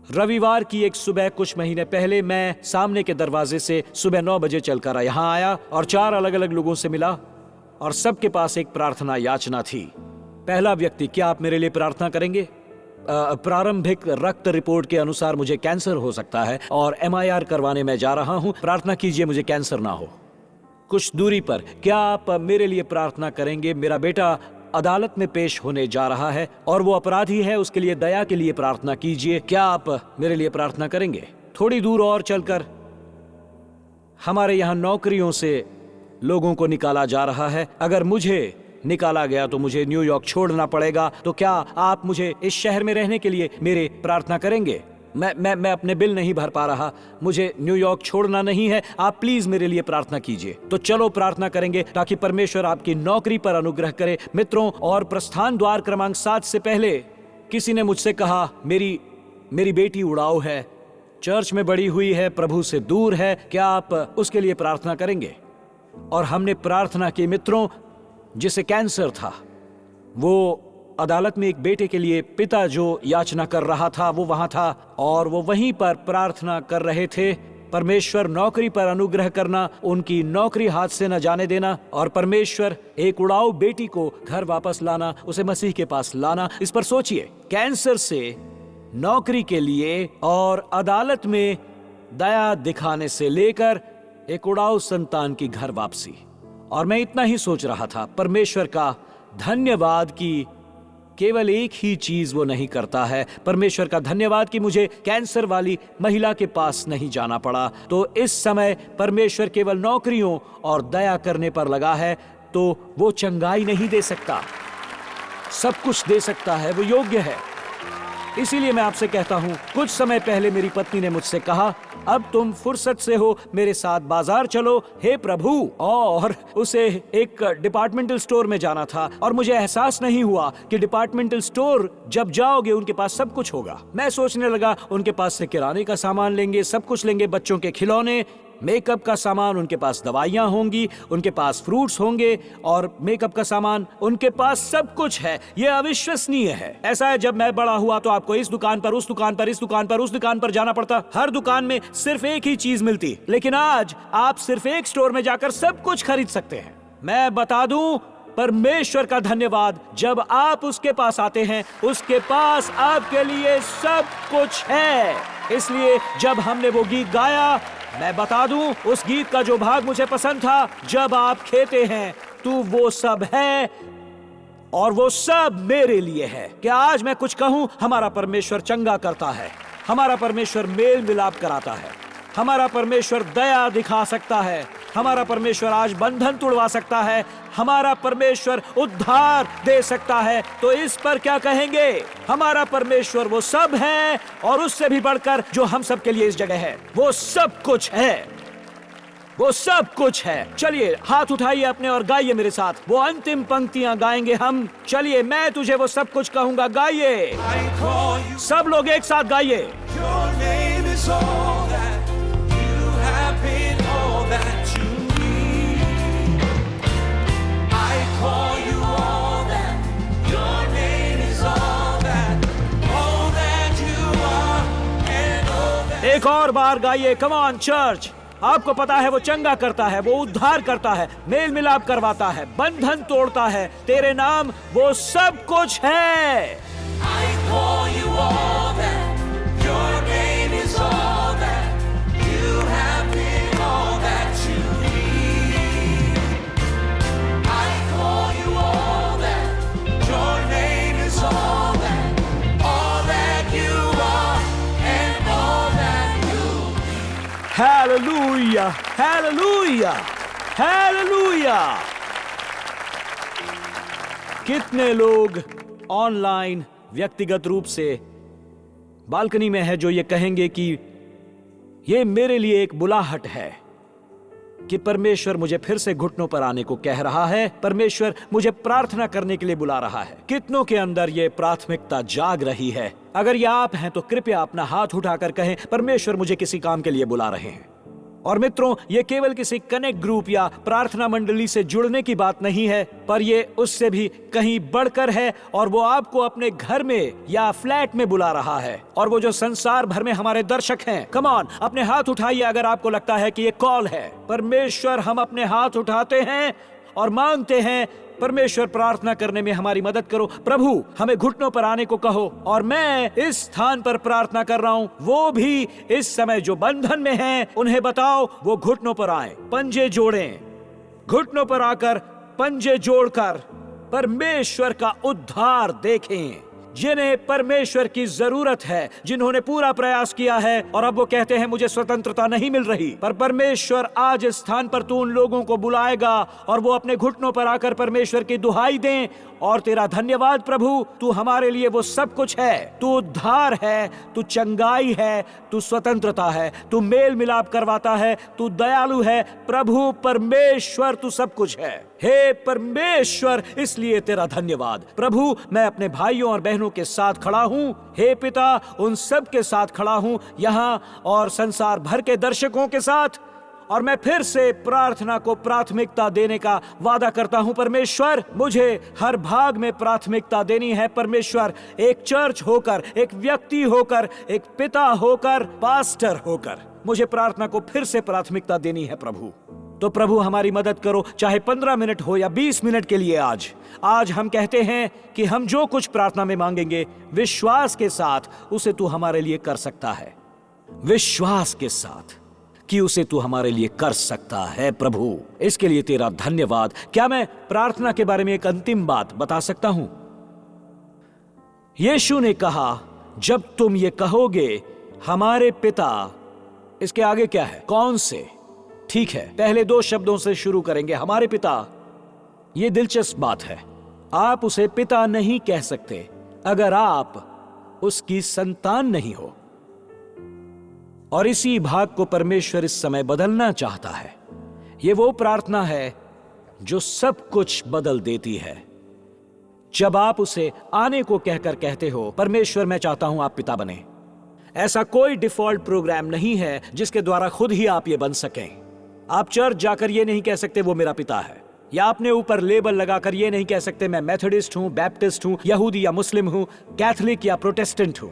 रविवार की एक सुबह कुछ महीने पहले मैं सामने के दरवाजे से सुबह 9 बजे चलकर यहां आया और 4 अलग अलग लोगों से मिला, और सबके पास एक प्रार्थना याचना थी। पहला व्यक्ति, क्या आप मेरे लिए प्रार्थना करेंगे? प्रारंभिक रक्त रिपोर्ट के अनुसार मुझे कैंसर हो सकता है और MIR करवाने में जा रहा हूं। प्रार्थना कीजिए मुझे कैंसर ना हो। कुछ दूरी पर, क्या आप मेरे लिए प्रार्थना करेंगे? मेरा बेटा अदालत में पेश होने जा रहा है और वो अपराधी है, उसके लिए दया के लिए प्रार्थना कीजिए। क्या आप मेरे लिए प्रार्थना करेंगे? थोड़ी दूर और चलकर, हमारे यहाँ नौकरियों से लोगों को निकाला जा रहा है। अगर मुझे निकाला गया तो मुझे न्यूयॉर्क छोड़ना पड़ेगा, तो क्या आप मुझे इस शहर में रहने के लिए मेरे प्रार्थना करेंगे? मैं अपने बिल नहीं भर पा रहा, मुझे न्यूयॉर्क छोड़ना नहीं है, आप प्लीज मेरे लिए प्रार्थना कीजिए। तो चलो प्रार्थना करेंगे ताकि परमेश्वर आपकी नौकरी पर अनुग्रह करे। मित्रों, और प्रस्थान द्वार क्रमांक 7 से पहले किसी ने मुझसे कहा, मेरी बेटी उड़ाऊ है, चर्च में बड़ी हुई है, प्रभु से दूर है, क्या आप उसके लिए प्रार्थना करेंगे? और हमने प्रार्थना की। मित्रों, जिसे कैंसर था, वो अदालत में एक बेटे के लिए पिता जो याचना कर रहा था, वो वहां था और वो वहीं पर प्रार्थना कर रहे थे। परमेश्वर नौकरी पर अनुग्रह करना, उनकी नौकरी हाथ से न जाने देना, और परमेश्वर एक उड़ाऊ बेटी को घर वापस लाना, उसे मसीह के पास लाना। इस पर सोचिए, कैंसर से नौकरी के लिए और अदालत में दया दिखाने से लेकर एक उड़ाऊ संतान की घर वापसी। और मैं इतना ही सोच रहा था, परमेश्वर का धन्यवाद कि केवल एक ही चीज वो नहीं करता है। परमेश्वर का धन्यवाद कि मुझे कैंसर वाली महिला के पास नहीं जाना पड़ा। तो इस समय परमेश्वर केवल नौकरियों और दया करने पर लगा है, तो वो चंगाई नहीं दे सकता, सब कुछ दे सकता है, वो योग्य है। इसीलिए मैं आपसे कहता हूं, कुछ समय पहले मेरी पत्नी ने मुझसे कहा, अब तुम फुर्सत से हो, मेरे साथ बाजार चलो, हे प्रभु। और उसे एक डिपार्टमेंटल स्टोर में जाना था और मुझे एहसास नहीं हुआ कि डिपार्टमेंटल स्टोर जब जाओगे उनके पास सब कुछ होगा। मैं सोचने लगा उनके पास से किराने का सामान लेंगे, सब कुछ लेंगे, बच्चों के खिलौने, मेकअप का सामान, उनके पास दवाइयां होंगी, उनके पास फ्रूट्स होंगे और मेकअप का सामान, उनके पास सब कुछ है। ये अविश्वसनीय है। ऐसा है, जब मैं बड़ा हुआ तो आपको इस दुकान पर, उस दुकान पर, इस दुकान पर, उस दुकान पर जाना पड़ता। हर दुकान में सिर्फ एक ही चीज मिलती, लेकिन आज आप सिर्फ एक स्टोर में जाकर सब कुछ खरीद सकते हैं। मैं बता दूं, परमेश्वर का धन्यवाद, जब आप उसके पास आते हैं, उसके पास आपके लिए सब कुछ है। इसलिए जब हमने वो गीत गाया, मैं बता दूं, उस गीत का जो भाग मुझे पसंद था, जब आप खेते हैं तो वो सब है और वो सब मेरे लिए है। क्या आज मैं कुछ कहूं? हमारा परमेश्वर चंगा करता है, हमारा परमेश्वर मेल मिलाप कराता है, हमारा परमेश्वर दया दिखा सकता है, हमारा परमेश्वर आज बंधन तोड़वा सकता है, हमारा परमेश्वर उद्धार दे सकता है। तो इस पर क्या कहेंगे? हमारा परमेश्वर वो सब है और उससे भी बढ़कर जो हम सब के लिए इस जगह है, वो सब कुछ है, वो सब कुछ है। चलिए हाथ उठाइए अपने और गाइए मेरे साथ। वो अंतिम पंक्तियां गाएंगे हम। चलिए, मैं तुझे वो सब कुछ कहूंगा, गाइए। सब लोग एक साथ गाइए। एक और बार गाइए। Come on church. आपको पता है वो चंगा करता है, वो उद्धार करता है, मेल मिलाप करवाता है, बंधन तोड़ता है। तेरे नाम वो सब कुछ है। Hallelujah, hallelujah, hallelujah. कितने लोग ऑनलाइन व्यक्तिगत रूप से बालकनी में है जो ये कहेंगे कि ये मेरे लिए एक बुलाहट है कि परमेश्वर मुझे फिर से घुटनों पर आने को कह रहा है, परमेश्वर मुझे प्रार्थना करने के लिए बुला रहा है। कितनों के अंदर ये प्राथमिकता जाग रही है? अगर ये आप हैं तो कृपया अपना हाथ उठाकर कहें, परमेश्वर मुझे किसी काम के लिए बुला रहे हैं। और मित्रों, ये केवल किसी कनेक्ट ग्रुप या प्रार्थना मंडली से जुड़ने की बात नहीं है, पर ये उससे भी कहीं बढ़कर है और वो आपको अपने घर में या फ्लैट में बुला रहा है। और वो जो संसार भर में हमारे दर्शक हैं, कम ऑन, अपने हाथ उठाइए अगर आपको लगता है कि ये कॉल है। परमेश्वर, हम अपने हाथ उठाते हैं और मांगते हैं, परमेश्वर प्रार्थना करने में हमारी मदद करो। प्रभु, हमें घुटनों पर आने को कहो। और मैं इस स्थान पर प्रार्थना कर रहा हूं, वो भी इस समय जो बंधन में हैं, उन्हें बताओ वो घुटनों पर आए, पंजे जोड़ें, घुटनों पर आकर पंजे जोड़कर परमेश्वर का उद्धार देखें। जिन्हें परमेश्वर की जरूरत है, जिन्होंने पूरा प्रयास किया है और अब वो कहते हैं मुझे स्वतंत्रता नहीं मिल रही, पर परमेश्वर आज इस स्थान पर तू उन लोगों को बुलाएगा और वो अपने घुटनों पर आकर परमेश्वर की दुहाई दें। और तेरा धन्यवाद प्रभु, तू हमारे लिए वो सब कुछ है। तू उद्धार है, तू चंगाई है, तू स्वतंत्रता है, तू मेल मिलाप करवाता है, तू दयालु है। प्रभु परमेश्वर, तू सब कुछ है। हे परमेश्वर, इसलिए तेरा धन्यवाद। प्रभु, मैं अपने भाइयों और बहनों के साथ खड़ा हूँ। हे पिता, उन सब के साथ खड़ा हूँ, यहाँ और संसार भर के दर्शकों के साथ। और मैं फिर से प्रार्थना को प्राथमिकता देने का वादा करता हूं। परमेश्वर, मुझे हर भाग में प्राथमिकता देनी है। परमेश्वर, एक चर्च होकर, एक व्यक्ति होकर, एक पिता होकर, पास्टर होकर, मुझे प्रार्थना को फिर से प्राथमिकता देनी है प्रभु। तो प्रभु हमारी मदद करो, चाहे 15 मिनट हो या 20 मिनट के लिए। आज हम कहते हैं कि हम जो कुछ प्रार्थना में मांगेंगे, विश्वास के साथ उसे तू हमारे लिए कर सकता है। विश्वास के साथ कि उसे तू हमारे लिए कर सकता है। प्रभु, इसके लिए तेरा धन्यवाद। क्या मैं प्रार्थना के बारे में एक अंतिम बात बता सकता हूं? यीशु ने कहा, जब तुम ये कहोगे हमारे पिता, इसके आगे क्या है? कौन से? ठीक है, पहले 2 शब्दों से शुरू करेंगे, हमारे पिता। यह दिलचस्प बात है। आप उसे पिता नहीं कह सकते अगर आप उसकी संतान नहीं हो। और इसी भाग को परमेश्वर इस समय बदलना चाहता है। यह वो प्रार्थना है जो सब कुछ बदल देती है। जब आप उसे आने को कहकर कहते हो, परमेश्वर मैं चाहता हूं आप पिता बने, ऐसा कोई डिफॉल्ट प्रोग्राम नहीं है जिसके द्वारा खुद ही आप ये बन सकें। आप चर्च जाकर ये नहीं कह सकते वो मेरा पिता है, या अपने ऊपर लेबल लगाकर ये नहीं कह सकते मैं मेथोडिस्ट हूं, बैप्टिस्ट हूं, यहूदी या मुस्लिम हूं, कैथलिक या प्रोटेस्टेंट हूं।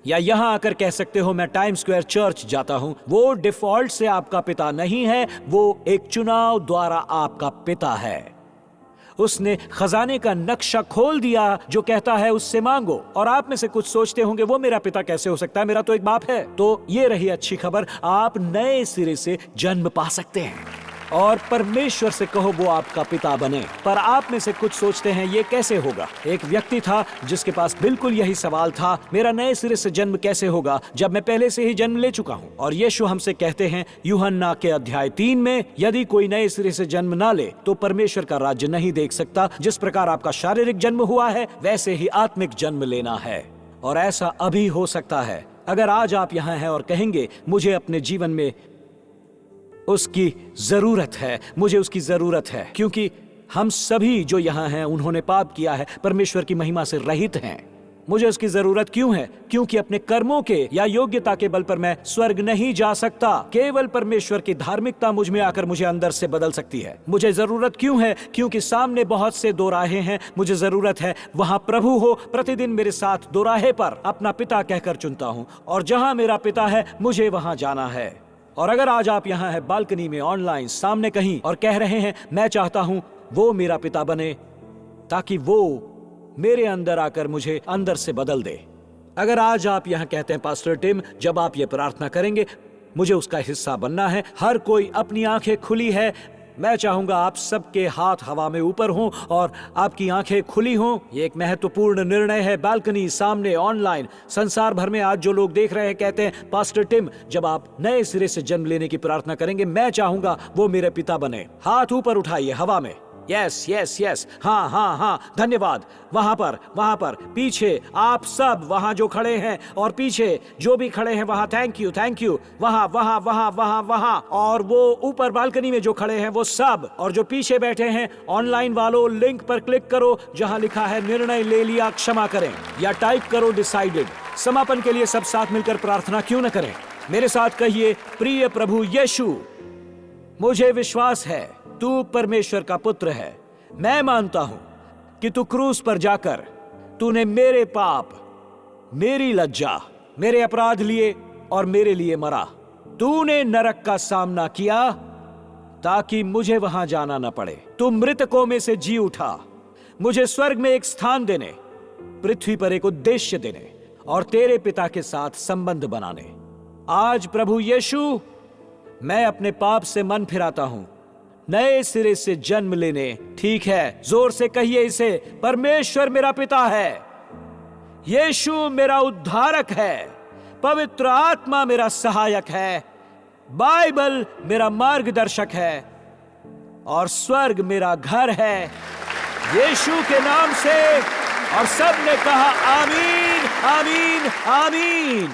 या यहां आकर कह सकते हो मैं टाइम स्क्वायर चर्च जाता हूं। वो डिफॉल्ट से आपका पिता नहीं है, वो एक चुनाव द्वारा आपका पिता है। उसने खजाने का नक्शा खोल दिया जो कहता है उससे मांगो। और आप में से कुछ सोचते होंगे वो मेरा पिता कैसे हो सकता है, मेरा तो एक बाप है। तो ये रही अच्छी खबर, आप नए सिरे से जन्म पा सकते हैं और परमेश्वर से कहो वो आपका पिता बने। पर आप में से कुछ सोचते हैं ये कैसे होगा। एक व्यक्ति था जिसके पास बिल्कुल यही सवाल था, मेरा नए सिरे से जन्म कैसे होगा जब मैं पहले से ही जन्म ले चुका हूं। और यीशु हमसे कहते हैं यूहन्ना के अध्याय 3 में, यदि कोई नए सिरे से जन्म ना ले तो परमेश्वर का राज्य नहीं देख सकता। जिस प्रकार आपका शारीरिक जन्म हुआ है वैसे ही आत्मिक जन्म लेना है। और ऐसा अभी हो सकता है अगर आज आप यहाँ हैं और कहेंगे मुझे अपने जीवन में उसकी जरूरत है, मुझे उसकी जरूरत है, क्योंकि हम सभी जो यहाँ हैं उन्होंने पाप किया है, परमेश्वर की महिमा से रहित हैं। मुझे उसकी जरूरत क्यों है? क्योंकि अपने कर्मों के या योग्यता के बल पर मैं स्वर्ग नहीं जा सकता। केवल परमेश्वर की धार्मिकता मुझ में आकर मुझे अंदर से बदल सकती है। मुझे जरूरत क्यों है? क्योंकि सामने बहुत से दोराहे हैं। मुझे जरूरत है वहां प्रभु हो, प्रतिदिन मेरे साथ दोराहे पर अपना पिता कहकर चुनता हूँ, और जहां मेरा पिता है मुझे वहां जाना है। और अगर आज आप यहाँ हैं बालकनी में, ऑनलाइन, सामने कहीं, और कह रहे हैं मैं चाहता हूं वो मेरा पिता बने ताकि वो मेरे अंदर आकर मुझे अंदर से बदल दे। अगर आज आप यहाँ कहते हैं पास्टर टिम जब आप ये प्रार्थना करेंगे मुझे उसका हिस्सा बनना है, हर कोई अपनी आंखें खुली है, मैं चाहूंगा आप सबके हाथ हवा में ऊपर हों और आपकी आंखें खुली हों। ये एक महत्वपूर्ण निर्णय है। बालकनी, सामने, ऑनलाइन, संसार भर में आज जो लोग देख रहे हैं कहते हैं पास्टर टिम जब आप नए सिरे से जन्म लेने की प्रार्थना करेंगे मैं चाहूंगा वो मेरे पिता बने। हाथ ऊपर उठाइए हवा में। यस यस यस, हाँ हाँ हाँ, धन्यवाद। वहां पर पीछे आप सब वहां जो खड़े हैं और पीछे जो भी खड़े हैं वहां, थैंक यू थैंक यू। वहां वहां वहां वहां वहां, और वो ऊपर बालकनी में जो खड़े हैं वो सब, और जो पीछे बैठे हैं ऑनलाइन वालों, लिंक पर क्लिक करो जहां लिखा है निर्णय ले लिया क्षमा करें, या टाइप करो डिसाइडेड। समापन के लिए सब साथ मिलकर प्रार्थना क्यों न करें? मेरे साथ कहिए, प्रिय प्रभु यीशु, मुझे विश्वास है तू परमेश्वर का पुत्र है। मैं मानता हूं कि तू क्रूस पर जाकर तूने मेरे पाप, मेरी लज्जा, मेरे अपराध लिए और मेरे लिए मरा। तूने नरक का सामना किया ताकि मुझे वहां जाना न पड़े। तू मृतकों में से जी उठा, मुझे स्वर्ग में एक स्थान देने, पृथ्वी पर एक उद्देश्य देने और तेरे पिता के साथ संबंध बनाने। आज प्रभु यीशु मैं अपने पाप से मन फिराता हूं, नए सिरे से जन्म लेने। ठीक है, जोर से कहिए इसे, परमेश्वर मेरा पिता है, यीशु मेरा उद्धारक है, पवित्र आत्मा मेरा सहायक है, बाइबल मेरा मार्गदर्शक है और स्वर्ग मेरा घर है, यीशु के नाम से। और सब ने कहा आमीन आमीन आमीन।